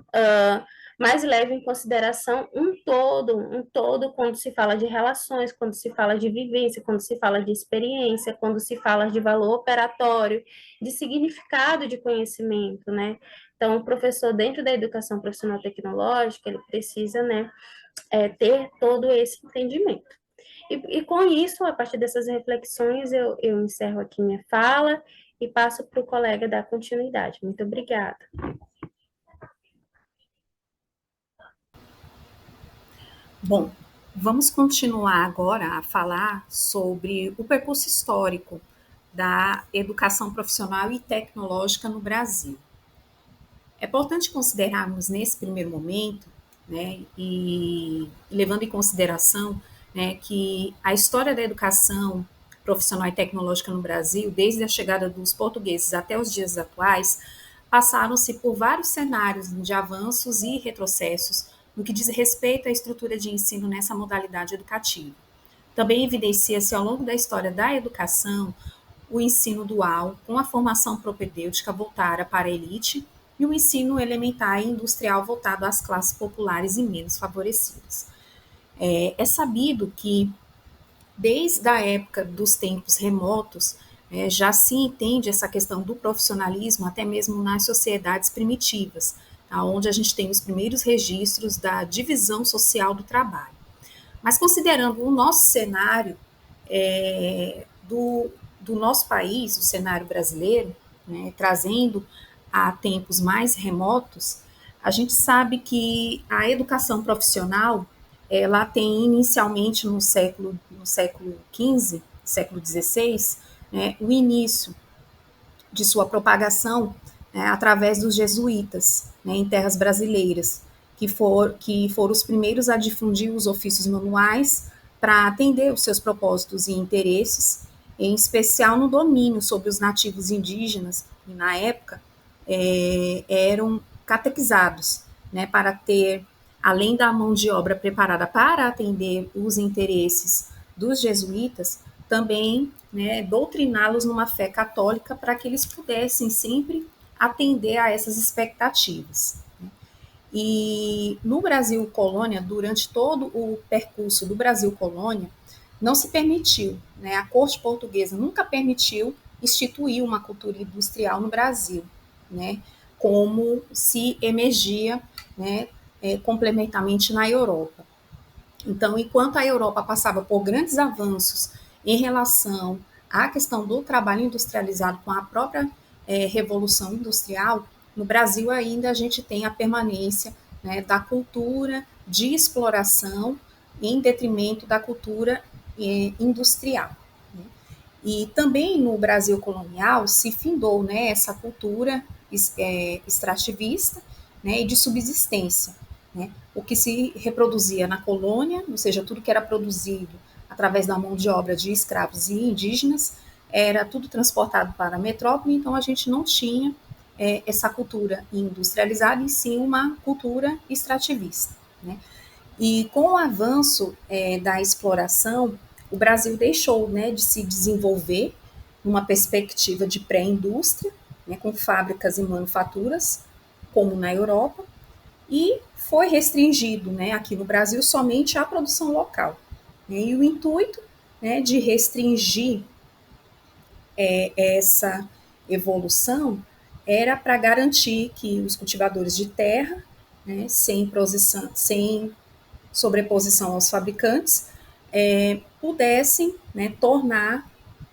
uh, mas leva em consideração um todo quando se fala de relações, quando se fala de vivência, quando se fala de experiência, quando se fala de valor operatório, de significado de conhecimento, né? Então, o professor, dentro da educação profissional tecnológica, ele precisa, né, ter todo esse entendimento. E com isso, a partir dessas reflexões, eu encerro aqui minha fala e passo para o colega dar continuidade. Muito obrigada. Bom, vamos continuar agora a falar sobre o percurso histórico da educação profissional e tecnológica no Brasil. É importante considerarmos nesse primeiro momento, né, e levando em consideração, né, que a história da educação profissional e tecnológica no Brasil, desde a chegada dos portugueses até os dias atuais, passaram-se por vários cenários de avanços e retrocessos no que diz respeito à estrutura de ensino nessa modalidade educativa. Também evidencia-se ao longo da história da educação o ensino dual, com a formação propedêutica voltada para a elite, e o ensino elementar e industrial voltado às classes populares e menos favorecidas. É sabido que, desde a época dos tempos remotos, já se entende essa questão do profissionalismo até mesmo nas sociedades primitivas, tá, onde a gente tem os primeiros registros da divisão social do trabalho. Mas considerando o nosso cenário do nosso país, o cenário brasileiro, né, trazendo a tempos mais remotos, a gente sabe que a educação profissional ela tem inicialmente no século XV, século XVI, né, o início de sua propagação, né, através dos jesuítas, né, em terras brasileiras, que foram os primeiros a difundir os ofícios manuais para atender os seus propósitos e interesses, em especial no domínio sobre os nativos indígenas, que na época eram catequizados, né, para ter, além da mão de obra preparada para atender os interesses dos jesuítas, também, né, doutriná-los numa fé católica para que eles pudessem sempre atender a essas expectativas. E no Brasil colônia, durante todo o percurso do Brasil colônia, não se permitiu, né, a corte portuguesa nunca permitiu instituir uma cultura industrial no Brasil, né, como se emergia, né, complementarmente na Europa. Então, enquanto a Europa passava por grandes avanços em relação à questão do trabalho industrializado com a própria Revolução Industrial, no Brasil ainda a gente tem a permanência, né, da cultura de exploração em detrimento da cultura industrial. Né? E também no Brasil colonial se findou, né, essa cultura extrativista, né, e de subsistência. Né? O que se reproduzia na colônia, ou seja, tudo que era produzido através da mão de obra de escravos e indígenas, era tudo transportado para a metrópole, então a gente não tinha essa cultura industrializada, e sim uma cultura extrativista. Né? E com o avanço da exploração, o Brasil deixou, né, de se desenvolver numa perspectiva de pré-indústria, né, com fábricas e manufaturas, como na Europa, e foi restringido, né, aqui no Brasil somente à produção local. Né, e o intuito, né, de restringir essa evolução era para garantir que os cultivadores de terra, né, sem sobreposição aos fabricantes, pudessem, né, tornar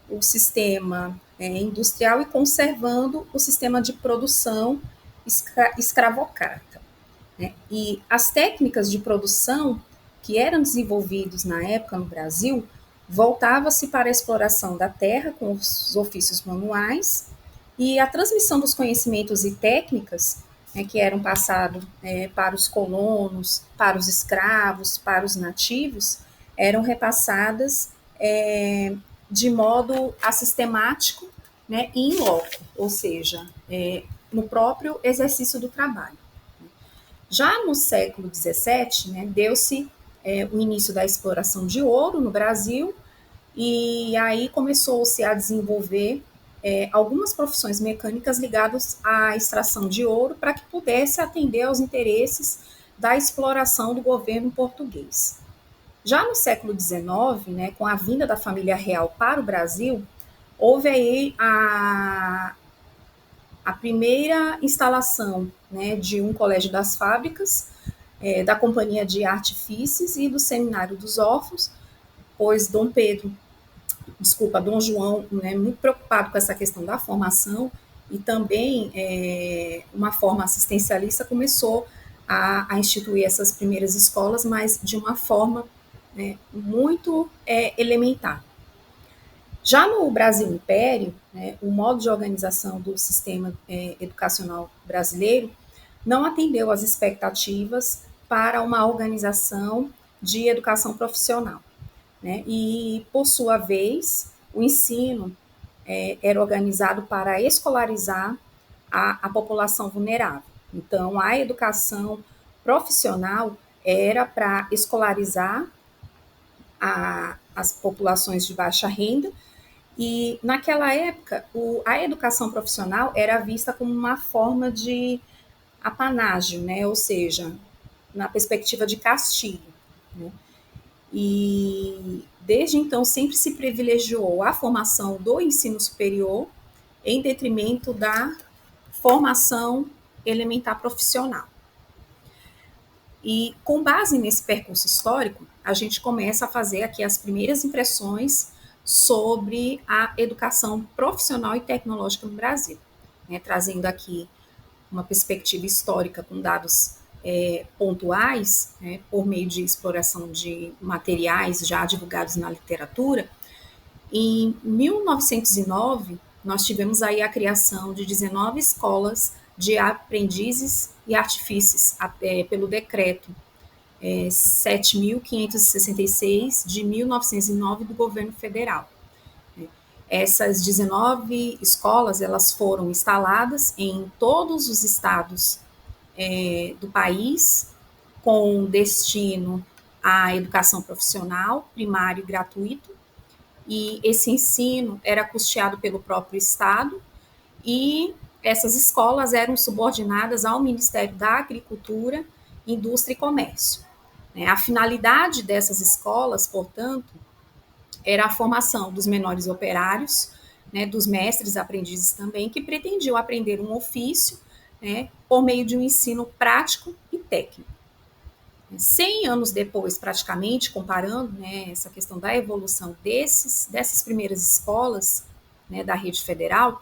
o sistema industrial e conservando o sistema de produção escravocrata. Né? E as técnicas de produção que eram desenvolvidas na época no Brasil voltava-se para a exploração da terra com os ofícios manuais e a transmissão dos conhecimentos e técnicas, né, que eram passados para os colonos, para os escravos, para os nativos, eram repassadas de modo assistemático, né, e in loco, ou seja, no próprio exercício do trabalho. Já no século XVII, né, deu-se o início da exploração de ouro no Brasil, e aí começou-se a desenvolver algumas profissões mecânicas ligadas à extração de ouro para que pudesse atender aos interesses da exploração do governo português. Já no século XIX, né, com a vinda da família real para o Brasil, houve aí a primeira instalação, né, de um colégio das fábricas, da Companhia de Artifícios e do Seminário dos Órfãos, pois Dom João, né, muito preocupado com essa questão da formação e também uma forma assistencialista, começou a instituir essas primeiras escolas, mas de uma forma, né, muito elementar. Já no Brasil Império, né, o modo de organização do sistema educacional brasileiro não atendeu às expectativas para uma organização de educação profissional. Né? E, por sua vez, o ensino era organizado para escolarizar a população vulnerável. Então, a educação profissional era para escolarizar as populações de baixa renda, e naquela época a educação profissional era vista como uma forma de apanágio, né? Ou seja, na perspectiva de castigo. Né? E desde então sempre se privilegiou a formação do ensino superior em detrimento da formação elementar profissional. E com base nesse percurso histórico, a gente começa a fazer aqui as primeiras impressões sobre a educação profissional e tecnológica no Brasil, né? Trazendo aqui uma perspectiva histórica com dados pontuais, né, por meio de exploração de materiais já divulgados na literatura. Em 1909, nós tivemos aí a criação de 19 escolas de aprendizes e artifícios, pelo decreto 7.566 de 1909 do governo federal. Essas 19 escolas, elas foram instaladas em todos os estados do país, com destino à educação profissional, primário e gratuito, e esse ensino era custeado pelo próprio estado, e essas escolas eram subordinadas ao Ministério da Agricultura, Indústria e Comércio. A finalidade dessas escolas, portanto, era a formação dos menores operários, né, dos mestres aprendizes também, que pretendiam aprender um ofício, né, por meio de um ensino prático e técnico. 100 anos depois, praticamente, comparando, né, essa questão da evolução dessas primeiras escolas, né, da rede federal,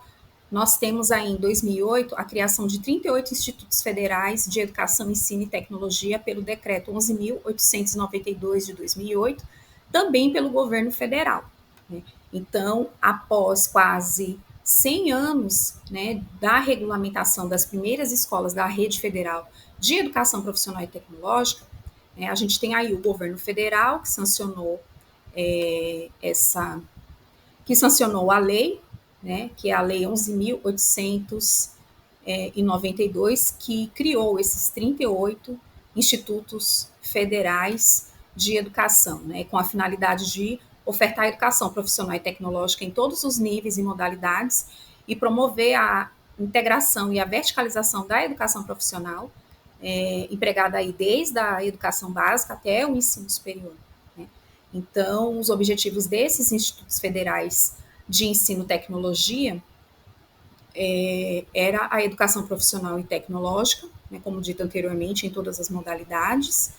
nós temos aí em 2008 a criação de 38 institutos federais de educação, ensino e tecnologia pelo decreto 11.892 de 2008, também pelo governo federal, né? Então, após quase 100 anos, né, da regulamentação das primeiras escolas da rede federal de educação profissional e tecnológica, né, a gente tem aí o governo federal que sancionou a lei, né, que é a Lei 11.892, que criou esses 38 institutos federais de educação, né, com a finalidade de ofertar educação profissional e tecnológica em todos os níveis e modalidades e promover a integração e a verticalização da educação profissional, empregada aí desde a educação básica até o ensino superior, né? Então, os objetivos desses institutos federais de ensino e tecnologia era a educação profissional e tecnológica, né, como dito anteriormente, em todas as modalidades,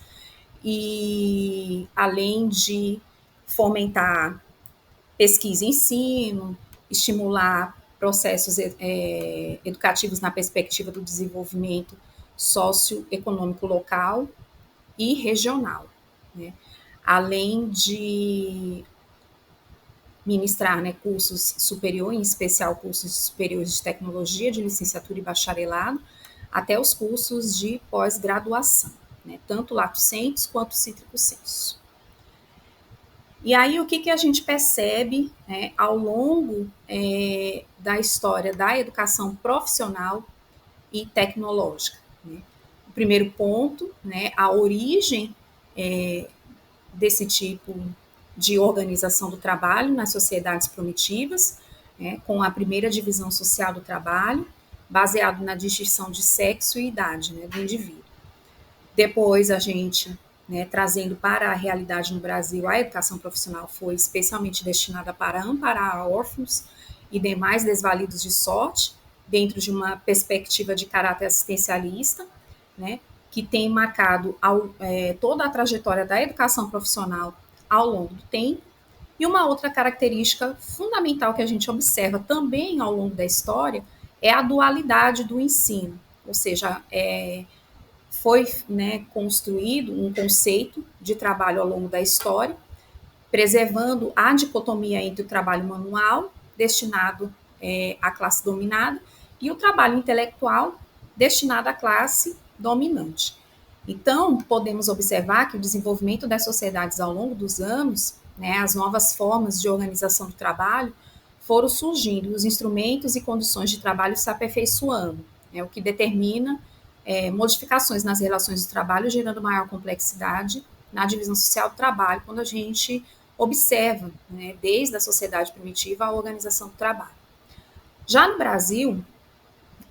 e além de fomentar pesquisa e ensino, estimular processos educativos na perspectiva do desenvolvimento socioeconômico local e regional, né? Além de ministrar, né, cursos superiores, em especial cursos superiores de tecnologia, de licenciatura e bacharelado, até os cursos de pós-graduação, né, tanto lato sensu quanto cítrico sensu. E aí, o que a gente percebe, né, ao longo da história da educação profissional e tecnológica, né? O primeiro ponto, né, a origem desse tipo de organização do trabalho nas sociedades primitivas, né, com a primeira divisão social do trabalho, baseado na distinção de sexo e idade, né, do indivíduo. Depois, a gente, né, trazendo para a realidade no Brasil, a educação profissional foi especialmente destinada para amparar órfãos e demais desvalidos de sorte, dentro de uma perspectiva de caráter assistencialista, né, que tem marcado toda a trajetória da educação profissional ao longo do tempo. E uma outra característica fundamental que a gente observa também ao longo da história é a dualidade do ensino, ou seja, foi, né, construído um conceito de trabalho ao longo da história, preservando a dicotomia entre o trabalho manual, destinado à classe dominada, e o trabalho intelectual, destinado à classe dominante. Então, podemos observar que o desenvolvimento das sociedades ao longo dos anos, né, as novas formas de organização do trabalho, foram surgindo, os instrumentos e condições de trabalho se aperfeiçoando, né, o que determina modificações nas relações de trabalho, gerando maior complexidade na divisão social do trabalho, quando a gente observa, né, desde a sociedade primitiva, a organização do trabalho. Já no Brasil,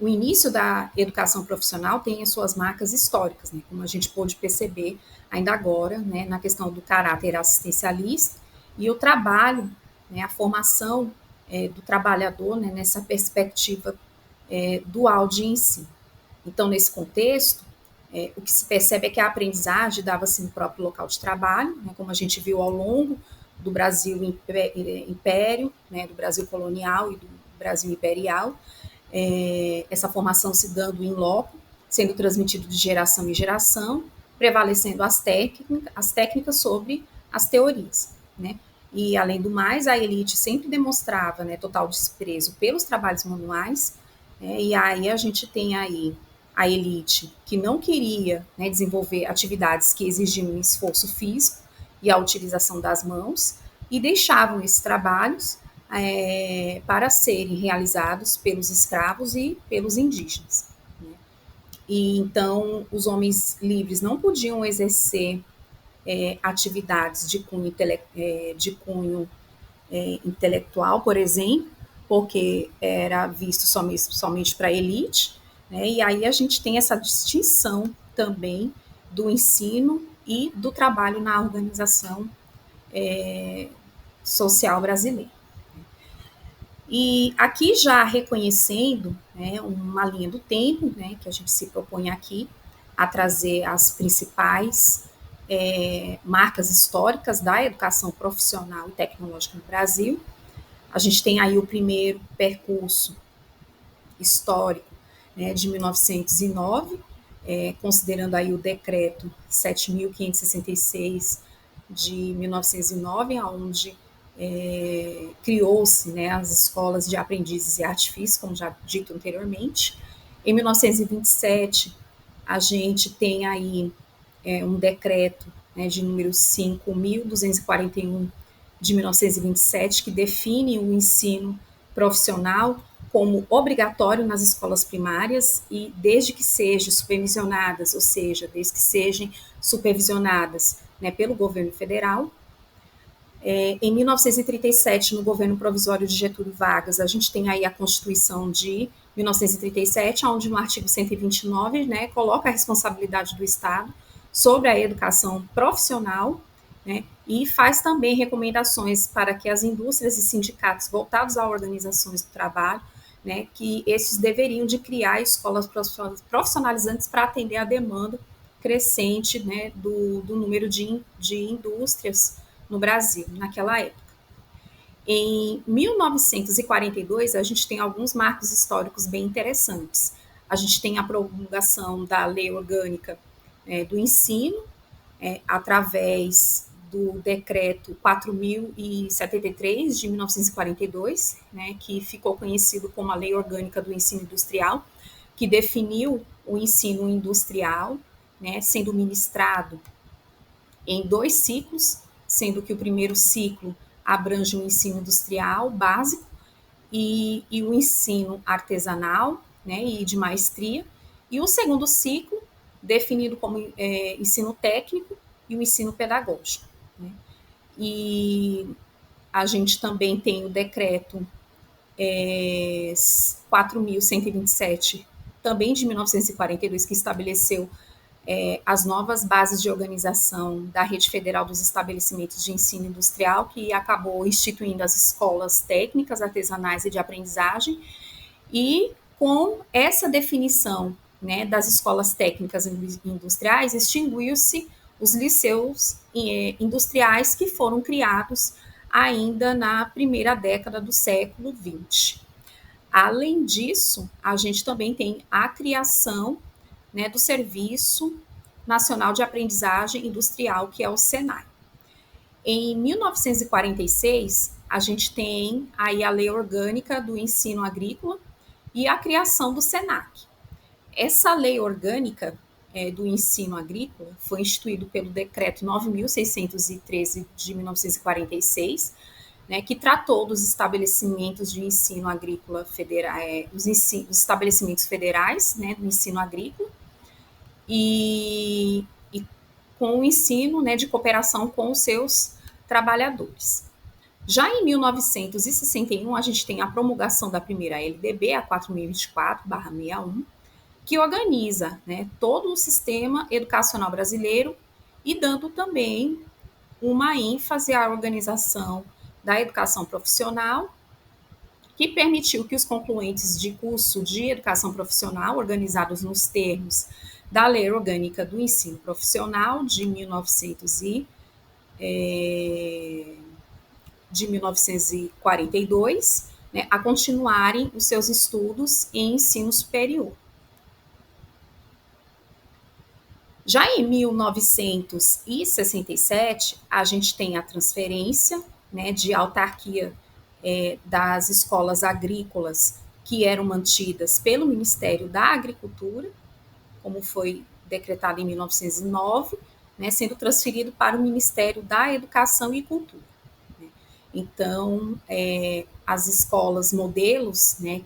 o início da educação profissional tem as suas marcas históricas, né, como a gente pôde perceber ainda agora, né, na questão do caráter assistencialista e o trabalho, né, a formação do trabalhador, né, nessa perspectiva dual de ensino. Então, nesse contexto, o que se percebe é que a aprendizagem dava-se no próprio local de trabalho, né, como a gente viu ao longo do Brasil império, né, do Brasil colonial e do Brasil imperial, essa formação se dando in loco, sendo transmitido de geração em geração, prevalecendo as técnicas sobre as teorias, né? E, além do mais, a elite sempre demonstrava, né, total desprezo pelos trabalhos manuais, e aí a gente tem aí a elite que não queria, né, desenvolver atividades que exigiam um esforço físico e a utilização das mãos, e deixavam esses trabalhos para serem realizados pelos escravos e pelos indígenas, né? E então os homens livres não podiam exercer atividades de cunho intelectual, por exemplo, porque era visto somente para a elite, né? E aí a gente tem essa distinção também do ensino e do trabalho na organização social brasileira. E aqui já reconhecendo, né, uma linha do tempo, né, que a gente se propõe aqui a trazer as principais marcas históricas da educação profissional e tecnológica no Brasil. A gente tem aí o primeiro percurso histórico, né, de 1909, considerando aí o decreto 7.566 de 1909, onde criou-se, né, as escolas de aprendizes e artifícios, como já dito anteriormente. Em 1927, a gente tem aí um decreto, né, de número 5.241 de 1927, que define o ensino profissional como obrigatório nas escolas primárias e desde que sejam supervisionadas, ou seja, desde que sejam supervisionadas, né, pelo governo federal. Em 1937, no governo provisório de Getúlio Vargas, a gente tem aí a Constituição de 1937, onde no artigo 129, né, coloca a responsabilidade do Estado sobre a educação profissional, né, e faz também recomendações para que as indústrias e sindicatos voltados a organizações do trabalho, né, que esses deveriam de criar escolas profissionalizantes para atender a demanda crescente, né, do número de indústrias no Brasil, naquela época. Em 1942, a gente tem alguns marcos históricos bem interessantes. A gente tem a promulgação da Lei Orgânica do Ensino, através do Decreto 4.073, de 1942, né, que ficou conhecido como a Lei Orgânica do Ensino Industrial, que definiu o ensino industrial, né, sendo ministrado em 2 ciclos, sendo que o primeiro ciclo abrange o ensino industrial básico e o ensino artesanal, né, e de maestria, e o segundo ciclo, definido como ensino técnico e o ensino pedagógico. Né. E a gente também tem o decreto 4.127, também de 1942, que estabeleceu as novas bases de organização da Rede Federal dos Estabelecimentos de Ensino Industrial, que acabou instituindo as escolas técnicas, artesanais e de aprendizagem, e com essa definição, né, das escolas técnicas e industriais, extinguiu-se os liceus industriais que foram criados ainda na primeira década do século XX. Além disso, a gente também tem a criação, né, do Serviço Nacional de Aprendizagem Industrial, que é o SENAI. Em 1946, a gente tem aí a Lei Orgânica do Ensino Agrícola e a criação do SENAC. Essa lei orgânica do ensino agrícola foi instituído pelo Decreto 9.613 de 1946, né, que tratou dos estabelecimentos de ensino agrícola federal, os estabelecimentos federais, né, do ensino agrícola, e com o ensino, né, de cooperação com os seus trabalhadores. Já em 1961, a gente tem a promulgação da primeira LDB, a 4024/61, que organiza, né, todo o sistema educacional brasileiro e dando também uma ênfase à organização da educação profissional, que permitiu que os concluintes de curso de educação profissional, organizados nos termos da Lei Orgânica do Ensino Profissional de 1942, né, a continuarem os seus estudos em ensino superior. Já em 1967, a gente tem a transferência, né, de autarquia das escolas agrícolas que eram mantidas pelo Ministério da Agricultura, como foi decretado em 1909, né, sendo transferido para o Ministério da Educação e Cultura. Né. Então, as escolas modelos, né,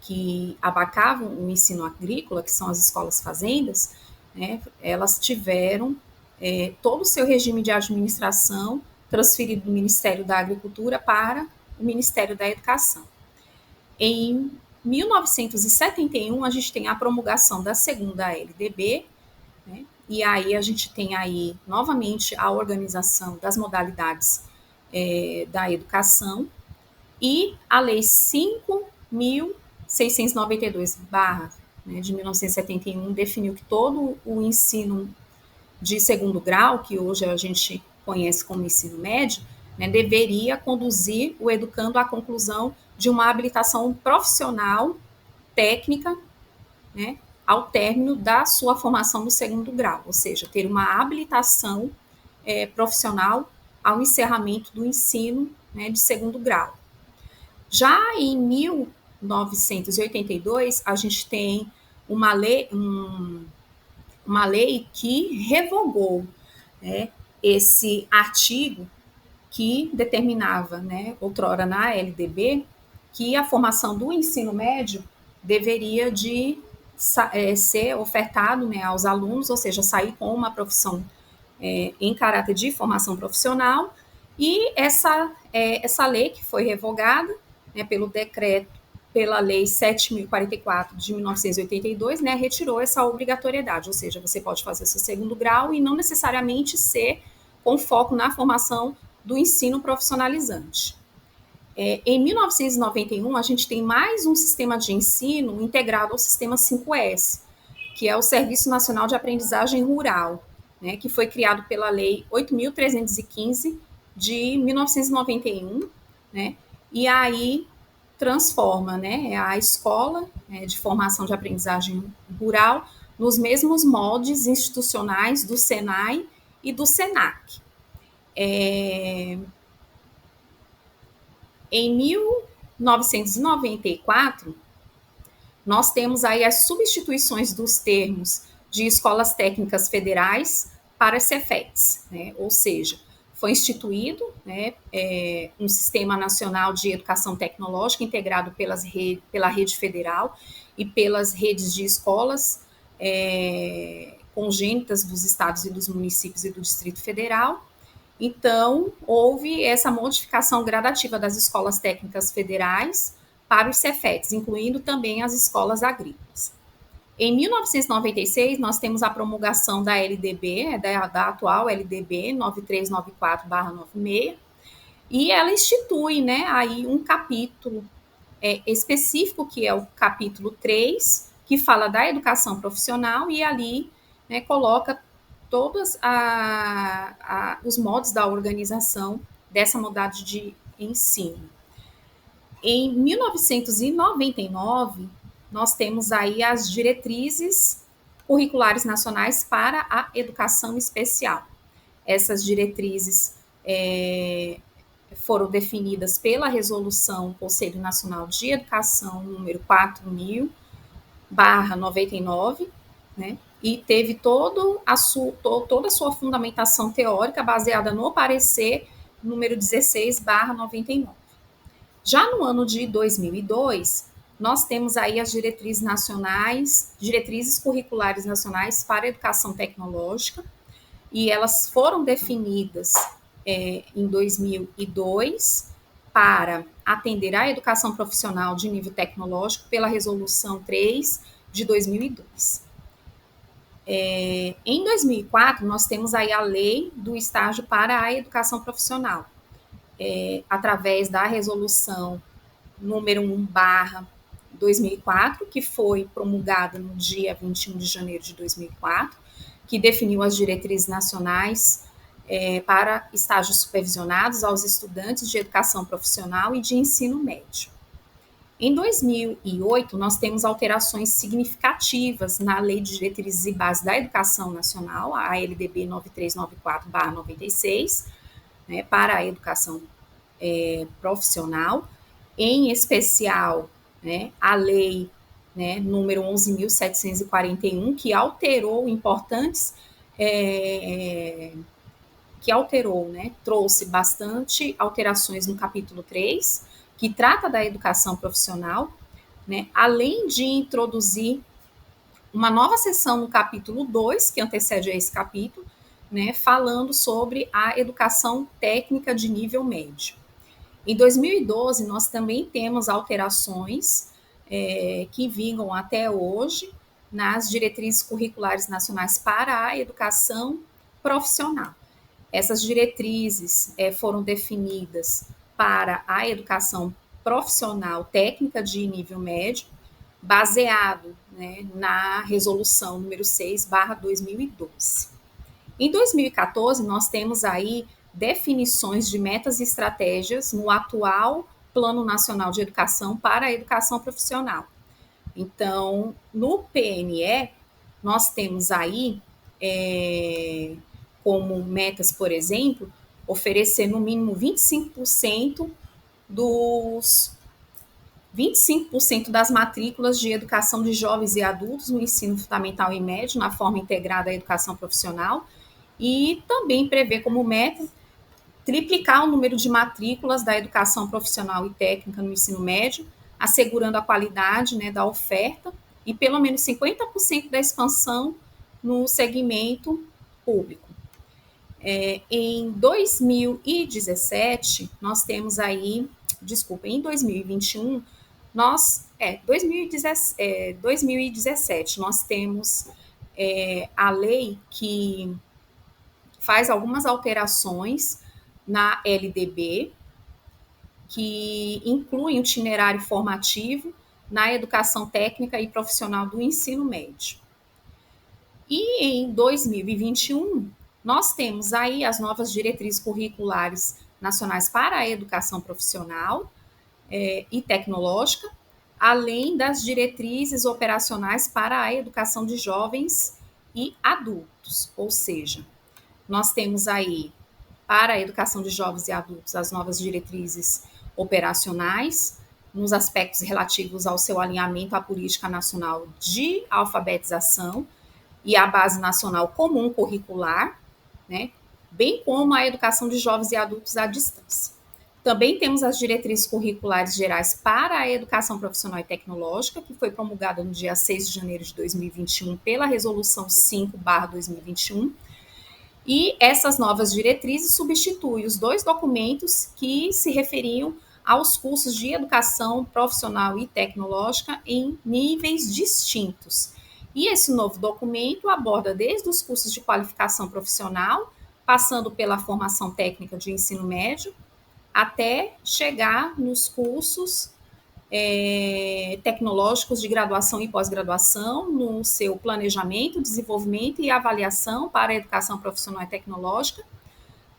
que abarcavam o ensino agrícola, que são as escolas fazendas, né, elas tiveram todo o seu regime de administração transferido do Ministério da Agricultura para o Ministério da Educação. Em 1971, a gente tem a promulgação da segunda LDB, né, e aí a gente tem aí novamente a organização das modalidades da educação e a Lei 5.692, de 1971, definiu que todo o ensino de segundo grau, que hoje a gente conhece como ensino médio, né, deveria conduzir o educando à conclusão de uma habilitação profissional, técnica, né, ao término da sua formação no segundo grau, ou seja, ter uma habilitação profissional ao encerramento do ensino, né, de segundo grau. Já em 1982, a gente tem uma lei que revogou, né, esse artigo que determinava, né, outrora na LDB, que a formação do ensino médio deveria ser ofertado, né, aos alunos, ou seja, sair com uma profissão em caráter de formação profissional, e essa lei que foi revogada, né, pela Lei 7.044 de 1982, né, retirou essa obrigatoriedade, ou seja, você pode fazer seu segundo grau e não necessariamente ser com foco na formação do ensino profissionalizante. Em 1991, a gente tem mais um sistema de ensino integrado ao sistema 5S, que é o Serviço Nacional de Aprendizagem Rural, né, que foi criado pela Lei 8.315 de 1991, né, e aí transforma, né, a escola, né, de formação de aprendizagem rural nos mesmos moldes institucionais do SENAI e do SENAC. Em 1994, nós temos aí as substituições dos termos de escolas técnicas federais para CEFETs, né? Ou seja, foi instituído, né, um Sistema Nacional de Educação Tecnológica integrado pela rede federal e pelas redes de escolas congênitas dos estados e dos municípios e do Distrito Federal. Então, houve essa modificação gradativa das escolas técnicas federais para os CEFETs, incluindo também as escolas agrícolas. Em 1996, nós temos a promulgação da LDB, da atual LDB 9394/96, e ela institui, né, aí um capítulo específico, que é o capítulo 3, que fala da educação profissional, e ali, né, coloca todos os modos da organização dessa modalidade de ensino. Em 1999, nós temos aí as diretrizes curriculares nacionais para a educação especial. Essas diretrizes foram definidas pela resolução do Conselho Nacional de Educação número 4.000/99, né? E teve toda a sua fundamentação teórica baseada no parecer número 16/99. Já no ano de 2002, nós temos aí as diretrizes curriculares nacionais para a educação tecnológica, e elas foram definidas em 2002 para atender à educação profissional de nível tecnológico pela Resolução 3 de 2002. Em 2004, nós temos aí a Lei do Estágio para a Educação Profissional, através da Resolução número 1/2004, que foi promulgada no dia 21 de janeiro de 2004, que definiu as diretrizes nacionais para estágios supervisionados aos estudantes de educação profissional e de ensino médio. Em 2008, nós temos alterações significativas na Lei de Diretrizes e Bases da Educação Nacional, a LDB 9394/96, né, para a educação profissional, em especial, né, a Lei, né, número 11.741, que alterou importantes, né, trouxe bastante alterações no capítulo 3, que trata da educação profissional, né, além de introduzir uma nova seção no capítulo 2, que antecede a esse capítulo, né, falando sobre a educação técnica de nível médio. Em 2012, nós também temos alterações que vigam até hoje nas diretrizes curriculares nacionais para a educação profissional. Essas diretrizes foram definidas para a educação profissional técnica de nível médio, baseado, né, na resolução número 6/2012. Em 2014, nós temos aí definições de metas e estratégias no atual Plano Nacional de Educação para a Educação Profissional. Então, no PNE, nós temos aí como metas, por exemplo, oferecer no mínimo 25% dos 25% das matrículas de educação de jovens e adultos no ensino fundamental e médio, na forma integrada à educação profissional, e também prevê como meta triplicar o número de matrículas da educação profissional e técnica no ensino médio, assegurando a qualidade, né, da oferta e pelo menos 50% da expansão no segmento público. Em 2017, nós temos aí, em 2021, 2017, nós temos a lei que faz algumas alterações na LDB, que inclui um itinerário formativo na educação técnica e profissional do ensino médio. E em 2021, nós temos aí as novas diretrizes curriculares nacionais para a educação profissional e tecnológica, além das diretrizes operacionais para a educação de jovens e adultos, ou seja, nós temos aí para a educação de jovens e adultos as novas diretrizes operacionais nos aspectos relativos ao seu alinhamento à política nacional de alfabetização e à base nacional comum curricular, né, bem como a educação de jovens e adultos à distância. Também temos as diretrizes curriculares gerais para a educação profissional e tecnológica, que foi promulgada no dia 6 de janeiro de 2021 pela Resolução 5/2021, e essas novas diretrizes substituem os dois documentos que se referiam aos cursos de educação profissional e tecnológica em níveis distintos. E esse novo documento aborda desde os cursos de qualificação profissional, passando pela formação técnica de ensino médio, até chegar nos cursos tecnológicos de graduação e pós-graduação, no seu planejamento, desenvolvimento e avaliação para a educação profissional e tecnológica,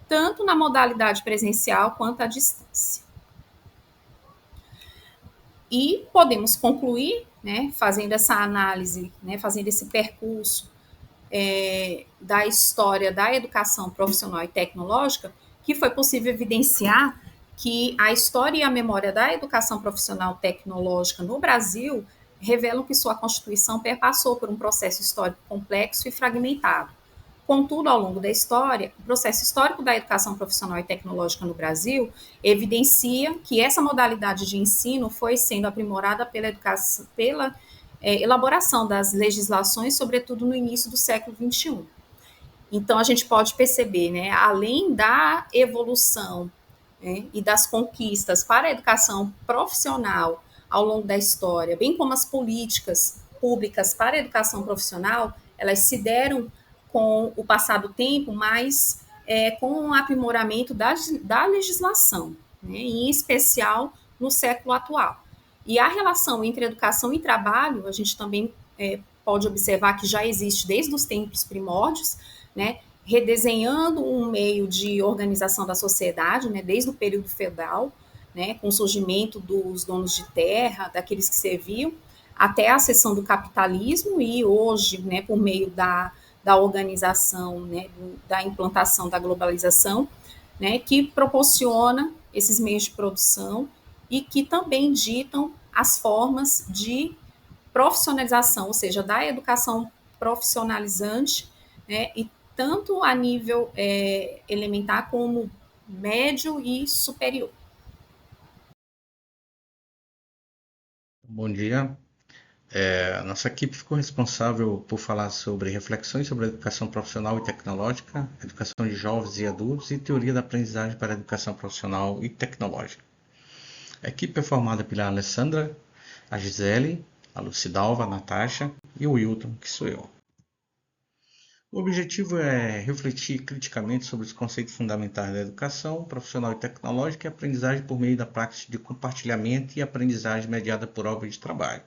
tanto na modalidade presencial quanto à distância. E podemos concluir, né, fazendo essa análise, né, fazendo esse percurso da história da educação profissional e tecnológica, que foi possível evidenciar que a história e a memória da educação profissional tecnológica no Brasil revelam que sua constituição perpassou por um processo histórico complexo e fragmentado. Contudo, ao longo da história, o processo histórico da educação profissional e tecnológica no Brasil evidencia que essa modalidade de ensino foi sendo aprimorada pela elaboração das legislações, sobretudo no início do século XXI. Então, a gente pode perceber, né, além da evolução e das conquistas para a educação profissional ao longo da história, bem como as políticas públicas para a educação profissional, elas se deram com o passar do tempo, mas com o aprimoramento da legislação, né, em especial no século atual. E a relação entre educação e trabalho, a gente também pode observar que já existe desde os tempos primórdios, né, redesenhando um meio de organização da sociedade, né, desde o período feudal, né, com o surgimento dos donos de terra, daqueles que serviam, até a ascensão do capitalismo e hoje, né, por meio da organização, né, da implantação da globalização, né, que proporciona esses meios de produção e que também ditam as formas de profissionalização, ou seja, da educação profissionalizante, né, e tanto a nível elementar como médio e superior. Bom dia. A nossa equipe ficou responsável por falar sobre reflexões sobre a educação profissional e tecnológica, educação de jovens e adultos e teoria da aprendizagem para a educação profissional e tecnológica. A equipe é formada pela Alessandra, a Gisele, a Lucidalva, a Natasha e o Wilton, que sou eu. O objetivo é refletir criticamente sobre os conceitos fundamentais da educação profissional e tecnológica e aprendizagem por meio da prática de compartilhamento e aprendizagem mediada por obras de trabalho,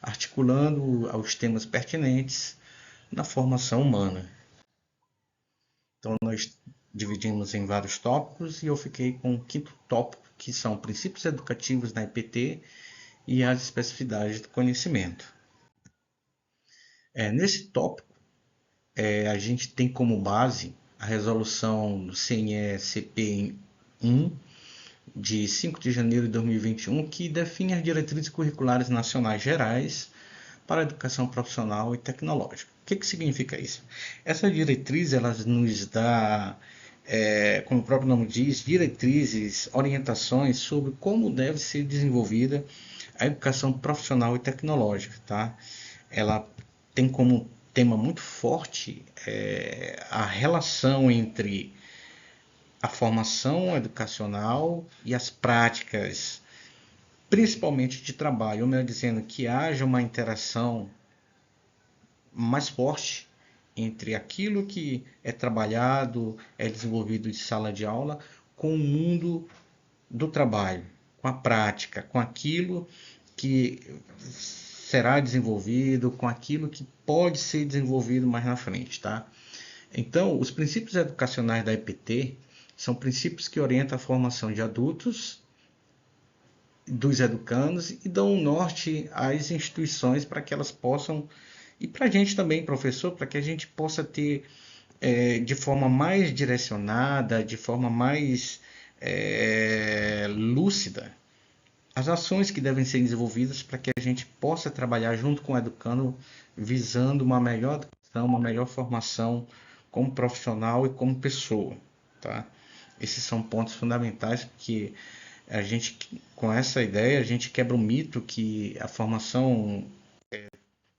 articulando os temas pertinentes na formação humana. Então, nós dividimos em vários tópicos e eu fiquei com o quinto tópico, que são princípios educativos na EPT e as especificidades do conhecimento. Nesse tópico, a gente tem como base a resolução do CNE-CP 1, de 5 de janeiro de 2021, que define as diretrizes curriculares nacionais gerais para a educação profissional e tecnológica. O que significa isso? Essa diretriz elas nos dá, como o próprio nome diz, diretrizes, orientações sobre como deve ser desenvolvida a educação profissional e tecnológica. Tá? Ela tem como tema muito forte a relação entre a formação educacional e as práticas, principalmente de trabalho, ou melhor dizendo, que haja uma interação mais forte entre aquilo que é trabalhado, é desenvolvido em sala de aula, com o mundo do trabalho, com a prática, com aquilo que será desenvolvido, com aquilo que pode ser desenvolvido mais na frente, tá? Então, os princípios educacionais da EPT são princípios que orientam a formação de adultos, dos educandos, e dão um norte às instituições para que elas possam, e para a gente também, professor, para que a gente possa ter de forma mais direcionada, de forma mais lúcida, as ações que devem ser desenvolvidas para que a gente possa trabalhar junto com o educando, visando uma melhor educação, uma melhor formação como profissional e como pessoa. Tá? Esses são pontos fundamentais, porque a gente, com essa ideia, a gente quebra o mito que a formação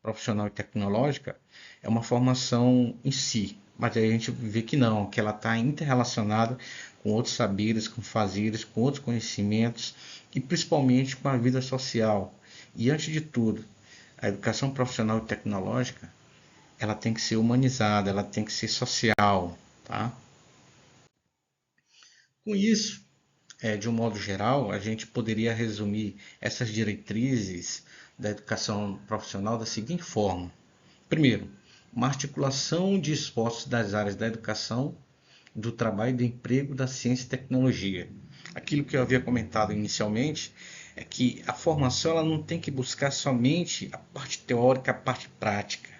profissional e tecnológica é uma formação em si, mas aí a gente vê que não, que ela está interrelacionada com outros saberes, com fazeres, com outros conhecimentos e principalmente com a vida social. E antes de tudo, a educação profissional e tecnológica, ela tem que ser humanizada, ela tem que ser social, tá? Com isso, de um modo geral, a gente poderia resumir essas diretrizes da educação profissional da seguinte forma. Primeiro, uma articulação de esforços das áreas da educação, do trabalho, do emprego, da ciência e tecnologia. Aquilo que eu havia comentado inicialmente é que a formação ela não tem que buscar somente a parte teórica, a parte prática,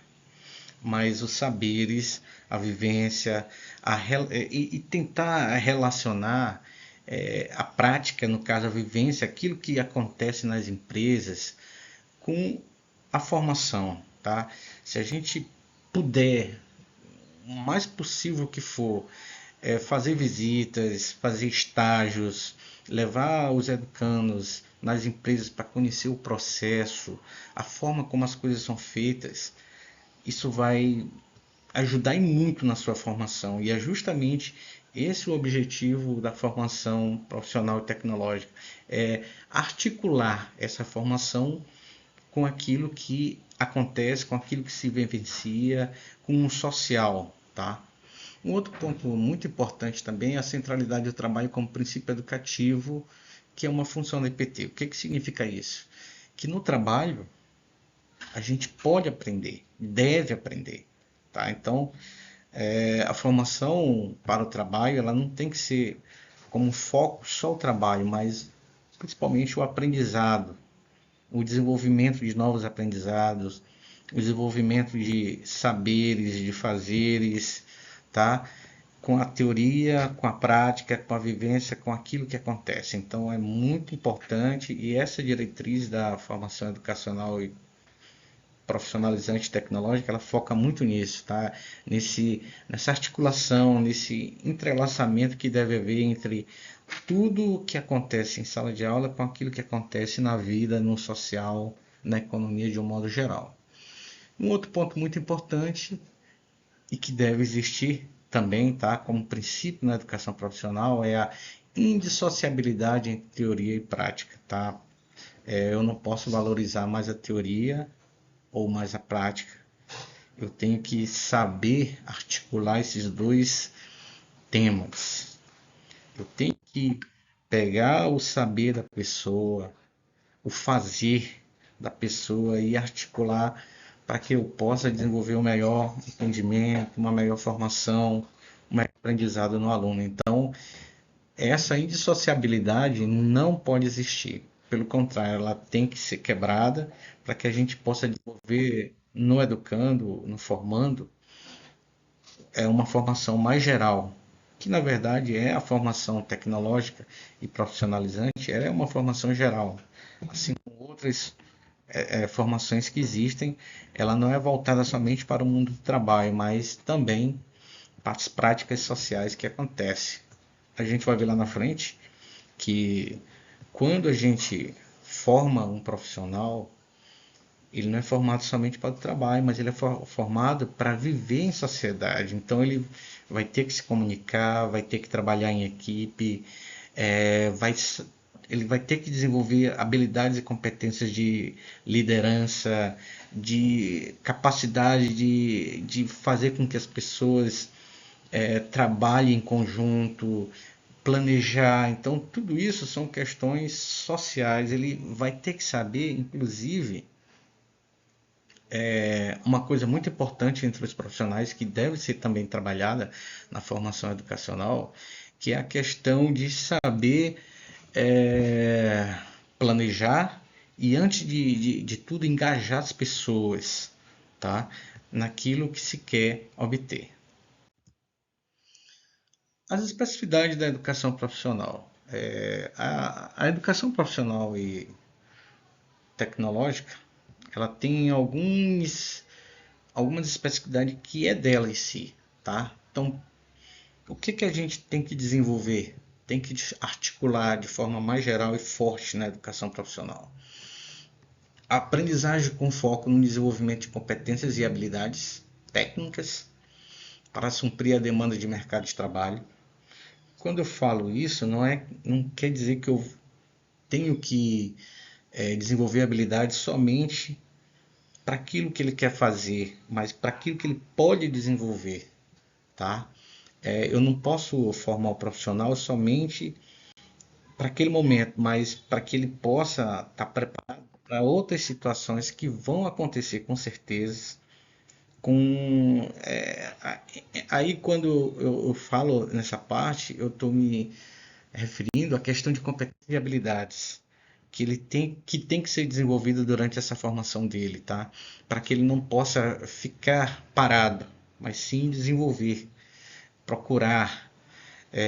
mas os saberes, a vivência, e tentar relacionar a prática, no caso a vivência, aquilo que acontece nas empresas, com a formação. Tá? Se a gente puder, o mais possível que for, fazer visitas, fazer estágios, levar os educandos nas empresas para conhecer o processo, a forma como as coisas são feitas, isso vai ajudar muito na sua formação. E é justamente esse o objetivo da formação profissional e tecnológica, é articular essa formação com aquilo que acontece, com aquilo que se vivencia, com o social, tá? Um outro ponto muito importante também é a centralidade do trabalho como princípio educativo, que é uma função da EPT. O que significa isso? Que no trabalho a gente pode aprender, deve aprender, tá? Então, a formação para o trabalho ela não tem que ser como foco só o trabalho, mas principalmente o aprendizado, o desenvolvimento de novos aprendizados, o desenvolvimento de saberes, de fazeres, tá? Com a teoria, com a prática, com a vivência, com aquilo que acontece. Então é muito importante, e essa diretriz da formação educacional e profissionalizante tecnológica, ela foca muito nisso, tá? Nessa articulação, nesse entrelaçamento que deve haver entre tudo o que acontece em sala de aula com aquilo que acontece na vida, no social, na economia de um modo geral. Um outro ponto muito importante e que deve existir também, tá, como princípio na educação profissional, é a indissociabilidade entre teoria e prática, tá? Eu não posso valorizar mais a teoria ou mais a prática. Eu tenho que saber articular esses dois temas. Eu tenho que pegar o saber da pessoa, o fazer da pessoa e articular para que eu possa desenvolver um melhor entendimento, uma melhor formação, um aprendizado no aluno. Então, essa indissociabilidade não pode existir. Pelo contrário, ela tem que ser quebrada para que a gente possa desenvolver no educando, no formando, uma formação mais geral, que na verdade é a formação tecnológica e profissionalizante, ela é uma formação geral. Assim como outras formações que existem, ela não é voltada somente para o mundo do trabalho, mas também para as práticas sociais que acontecem. A gente vai ver lá na frente que quando a gente forma um profissional, ele não é formado somente para o trabalho, mas ele é formado para viver em sociedade. Então ele vai ter que se comunicar, vai ter que trabalhar em equipe, ele vai ter que desenvolver habilidades e competências de liderança, de capacidade de fazer com que as pessoas trabalhem em conjunto, planejar. Então tudo isso são questões sociais. Ele vai ter que saber, inclusive, uma coisa muito importante entre os profissionais que deve ser também trabalhada na formação educacional, que é a questão de saber planejar e, antes de tudo, engajar as pessoas, tá, naquilo que se quer obter. As especificidades da educação profissional. A educação profissional e tecnológica, ela tem algumas especificidades que é dela em si, tá? Então, o que a gente tem que desenvolver? Tem que articular de forma mais geral e forte na educação profissional. A aprendizagem com foco no desenvolvimento de competências e habilidades técnicas para suprir a demanda de mercado de trabalho. Quando eu falo isso, não quer dizer que eu tenho que desenvolver habilidades somente para aquilo que ele quer fazer, mas para aquilo que ele pode desenvolver, tá? Eu não posso formar o profissional somente para aquele momento, mas para que ele possa estar preparado para outras situações que vão acontecer com certeza. Aí quando eu falo nessa parte, eu estou me referindo à questão de competências e habilidades que tem que ser desenvolvido durante essa formação dele, tá? Para que ele não possa ficar parado, mas sim desenvolver, procurar,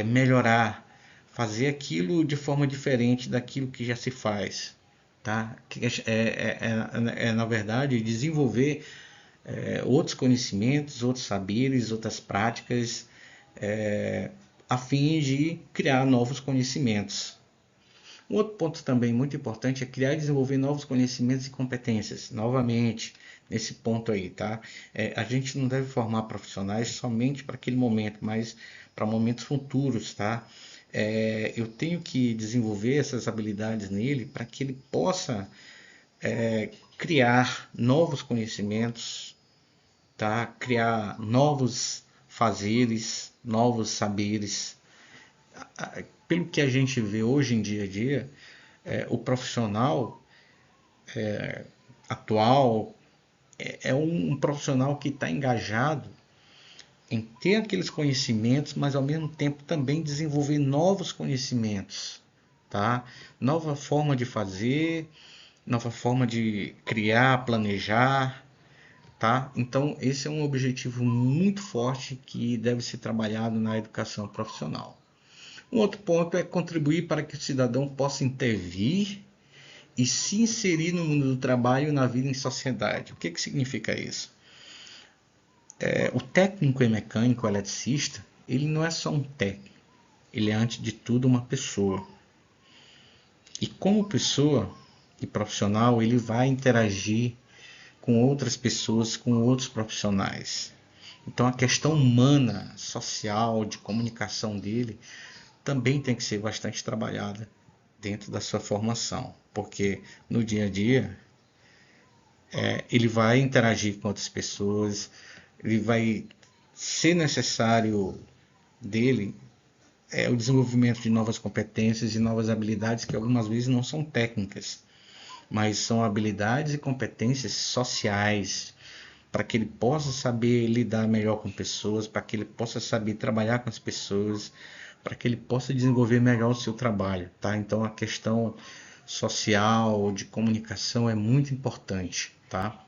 melhorar, fazer aquilo de forma diferente daquilo que já se faz, tá? Na verdade, desenvolver outros conhecimentos, outros saberes, outras práticas, a fim de criar novos conhecimentos. Um outro ponto também muito importante é criar e desenvolver novos conhecimentos e competências. Novamente, nesse ponto aí, tá? A gente não deve formar profissionais somente para aquele momento, mas para momentos futuros, tá? Eu tenho que desenvolver essas habilidades nele para que ele possa criar novos conhecimentos, tá? Criar novos fazeres, novos saberes. Pelo que a gente vê hoje em dia, o profissional atual é um profissional que está engajado em ter aqueles conhecimentos, mas ao mesmo tempo também desenvolver novos conhecimentos, tá? Nova forma de fazer, nova forma de criar, planejar, tá? Então esse é um objetivo muito forte que deve ser trabalhado na educação profissional. Um outro ponto é contribuir para que o cidadão possa intervir e se inserir no mundo do trabalho e na vida em sociedade. O que significa isso? O técnico e mecânico, o eletricista, ele não é só um técnico, ele é antes de tudo uma pessoa. E como pessoa e profissional, ele vai interagir com outras pessoas, com outros profissionais. Então a questão humana, social, de comunicação dele também tem que ser bastante trabalhada dentro da sua formação, porque no dia a dia ele vai interagir com outras pessoas, ele vai ser necessário dele o desenvolvimento de novas competências e novas habilidades que algumas vezes não são técnicas, mas são habilidades e competências sociais, para que ele possa saber lidar melhor com pessoas, para que ele possa saber trabalhar com as pessoas, para que ele possa desenvolver melhor o seu trabalho, tá? Então a questão social, de comunicação é muito importante, tá?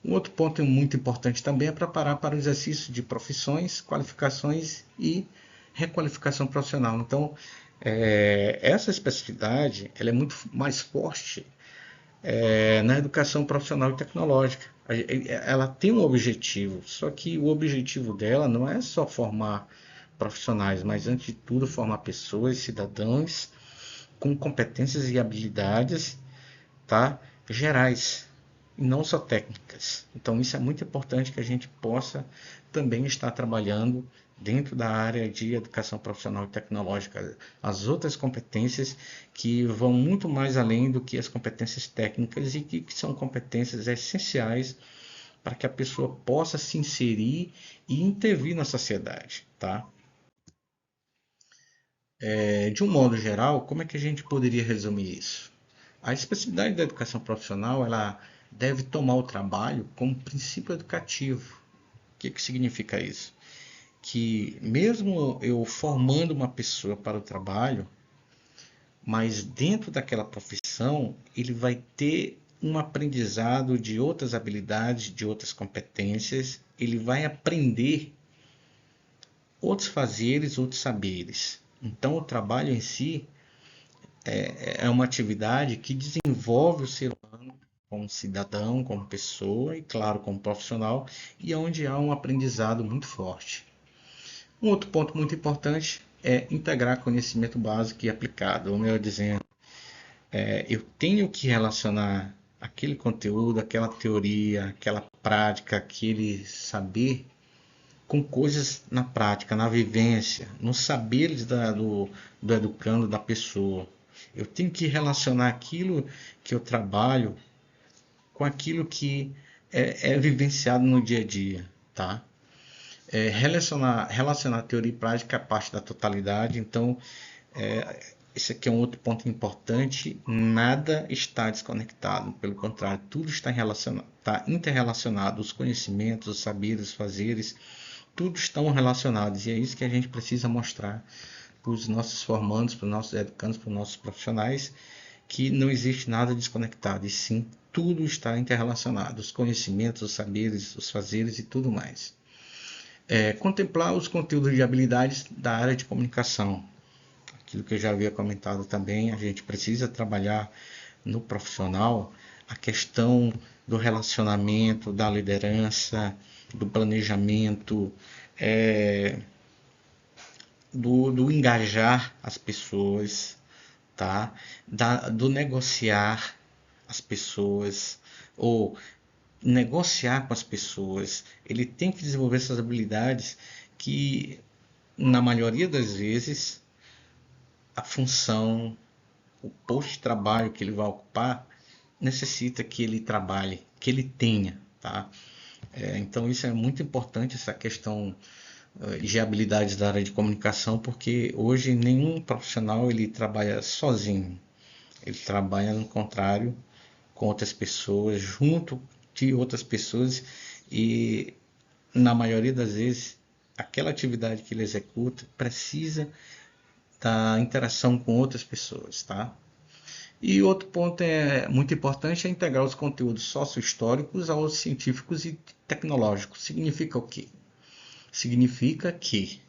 Um outro ponto muito importante também é preparar para o exercício de profissões, qualificações e requalificação profissional. Então, essa especificidade ela é muito mais forte na educação profissional e tecnológica. Ela tem um objetivo, só que o objetivo dela não é só formar profissionais, mas antes de tudo formar pessoas, cidadãos com competências e habilidades, tá, gerais e não só técnicas. Então isso é muito importante que a gente possa também estar trabalhando dentro da área de educação profissional e tecnológica, as outras competências que vão muito mais além do que as competências técnicas e que são competências essenciais para que a pessoa possa se inserir e intervir na sociedade, tá? De um modo geral, como é que a gente poderia resumir isso? A especificidade da educação profissional, ela deve tomar o trabalho como princípio educativo. O que significa isso? Que mesmo eu formando uma pessoa para o trabalho, mas dentro daquela profissão, ele vai ter um aprendizado de outras habilidades, de outras competências, ele vai aprender outros fazeres, outros saberes. Então, o trabalho em si é uma atividade que desenvolve o ser humano como cidadão, como pessoa e, claro, como profissional, e onde há um aprendizado muito forte. Um outro ponto muito importante é integrar conhecimento básico e aplicado, ou melhor dizendo, eu tenho que relacionar aquele conteúdo, aquela teoria, aquela prática, aquele saber com coisas na prática, na vivência, nos saberes do educando, da pessoa. Eu tenho que relacionar aquilo que eu trabalho com aquilo que é vivenciado no dia a dia, tá? Relacionar teoria e prática é parte da totalidade, então esse aqui é um outro ponto importante, nada está desconectado, pelo contrário, tudo está interrelacionado, os conhecimentos, os saberes, os fazeres, tudo estão relacionados, e é isso que a gente precisa mostrar para os nossos formandos, para os nossos educandos, para os nossos profissionais, que não existe nada desconectado, e sim, tudo está interrelacionado, os conhecimentos, os saberes, os fazeres e tudo mais. Contemplar os conteúdos de habilidades da área de comunicação. Aquilo que eu já havia comentado também, a gente precisa trabalhar no profissional a questão do relacionamento, da liderança, do planejamento, do engajar as pessoas, tá? Do negociar as pessoas, ou negociar com as pessoas. Ele tem que desenvolver essas habilidades que, na maioria das vezes, a função, o posto de trabalho que ele vai ocupar necessita que ele trabalhe, que ele tenha, tá? Então isso é muito importante, essa questão de habilidades da área de comunicação, porque hoje nenhum profissional ele trabalha sozinho, ele trabalha no contrário com outras pessoas, junto de outras pessoas, e na maioria das vezes aquela atividade que ele executa precisa da interação com outras pessoas, tá? E outro ponto muito importante é integrar os conteúdos socio-históricos aos científicos e tecnológicos. Significa o quê? Significa que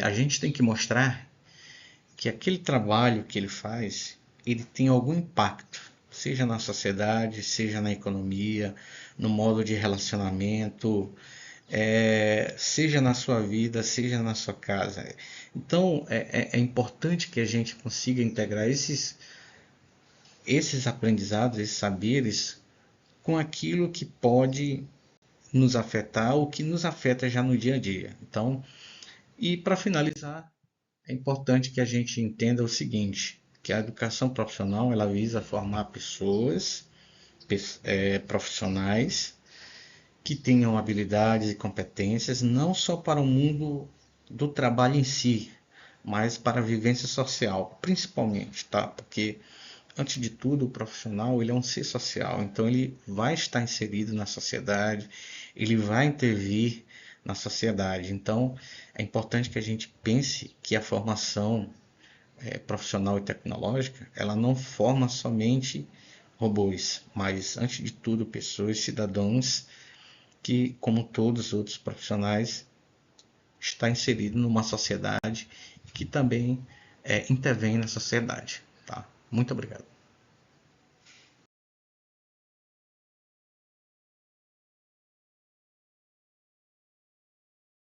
a gente tem que mostrar que aquele trabalho que ele faz, ele tem algum impacto, seja na sociedade, seja na economia, no modo de relacionamento, seja na sua vida, seja na sua casa. Então, é importante que a gente consiga integrar esses aprendizados, esses saberes, com aquilo que pode nos afetar ou que nos afeta já no dia a dia. Então, e para finalizar, é importante que a gente entenda o seguinte, que a educação profissional ela visa formar pessoas, profissionais, que tenham habilidades e competências não só para o mundo do trabalho em si, mas para a vivência social, principalmente, tá? Porque antes de tudo, o profissional ele é um ser social, então ele vai estar inserido na sociedade, ele vai intervir na sociedade. Então, é importante que a gente pense que a formação profissional e tecnológica, ela não forma somente robôs, mas, antes de tudo, pessoas, cidadãos que, como todos os outros profissionais, está inserido numa sociedade que também intervém na sociedade. Tá? Muito obrigado.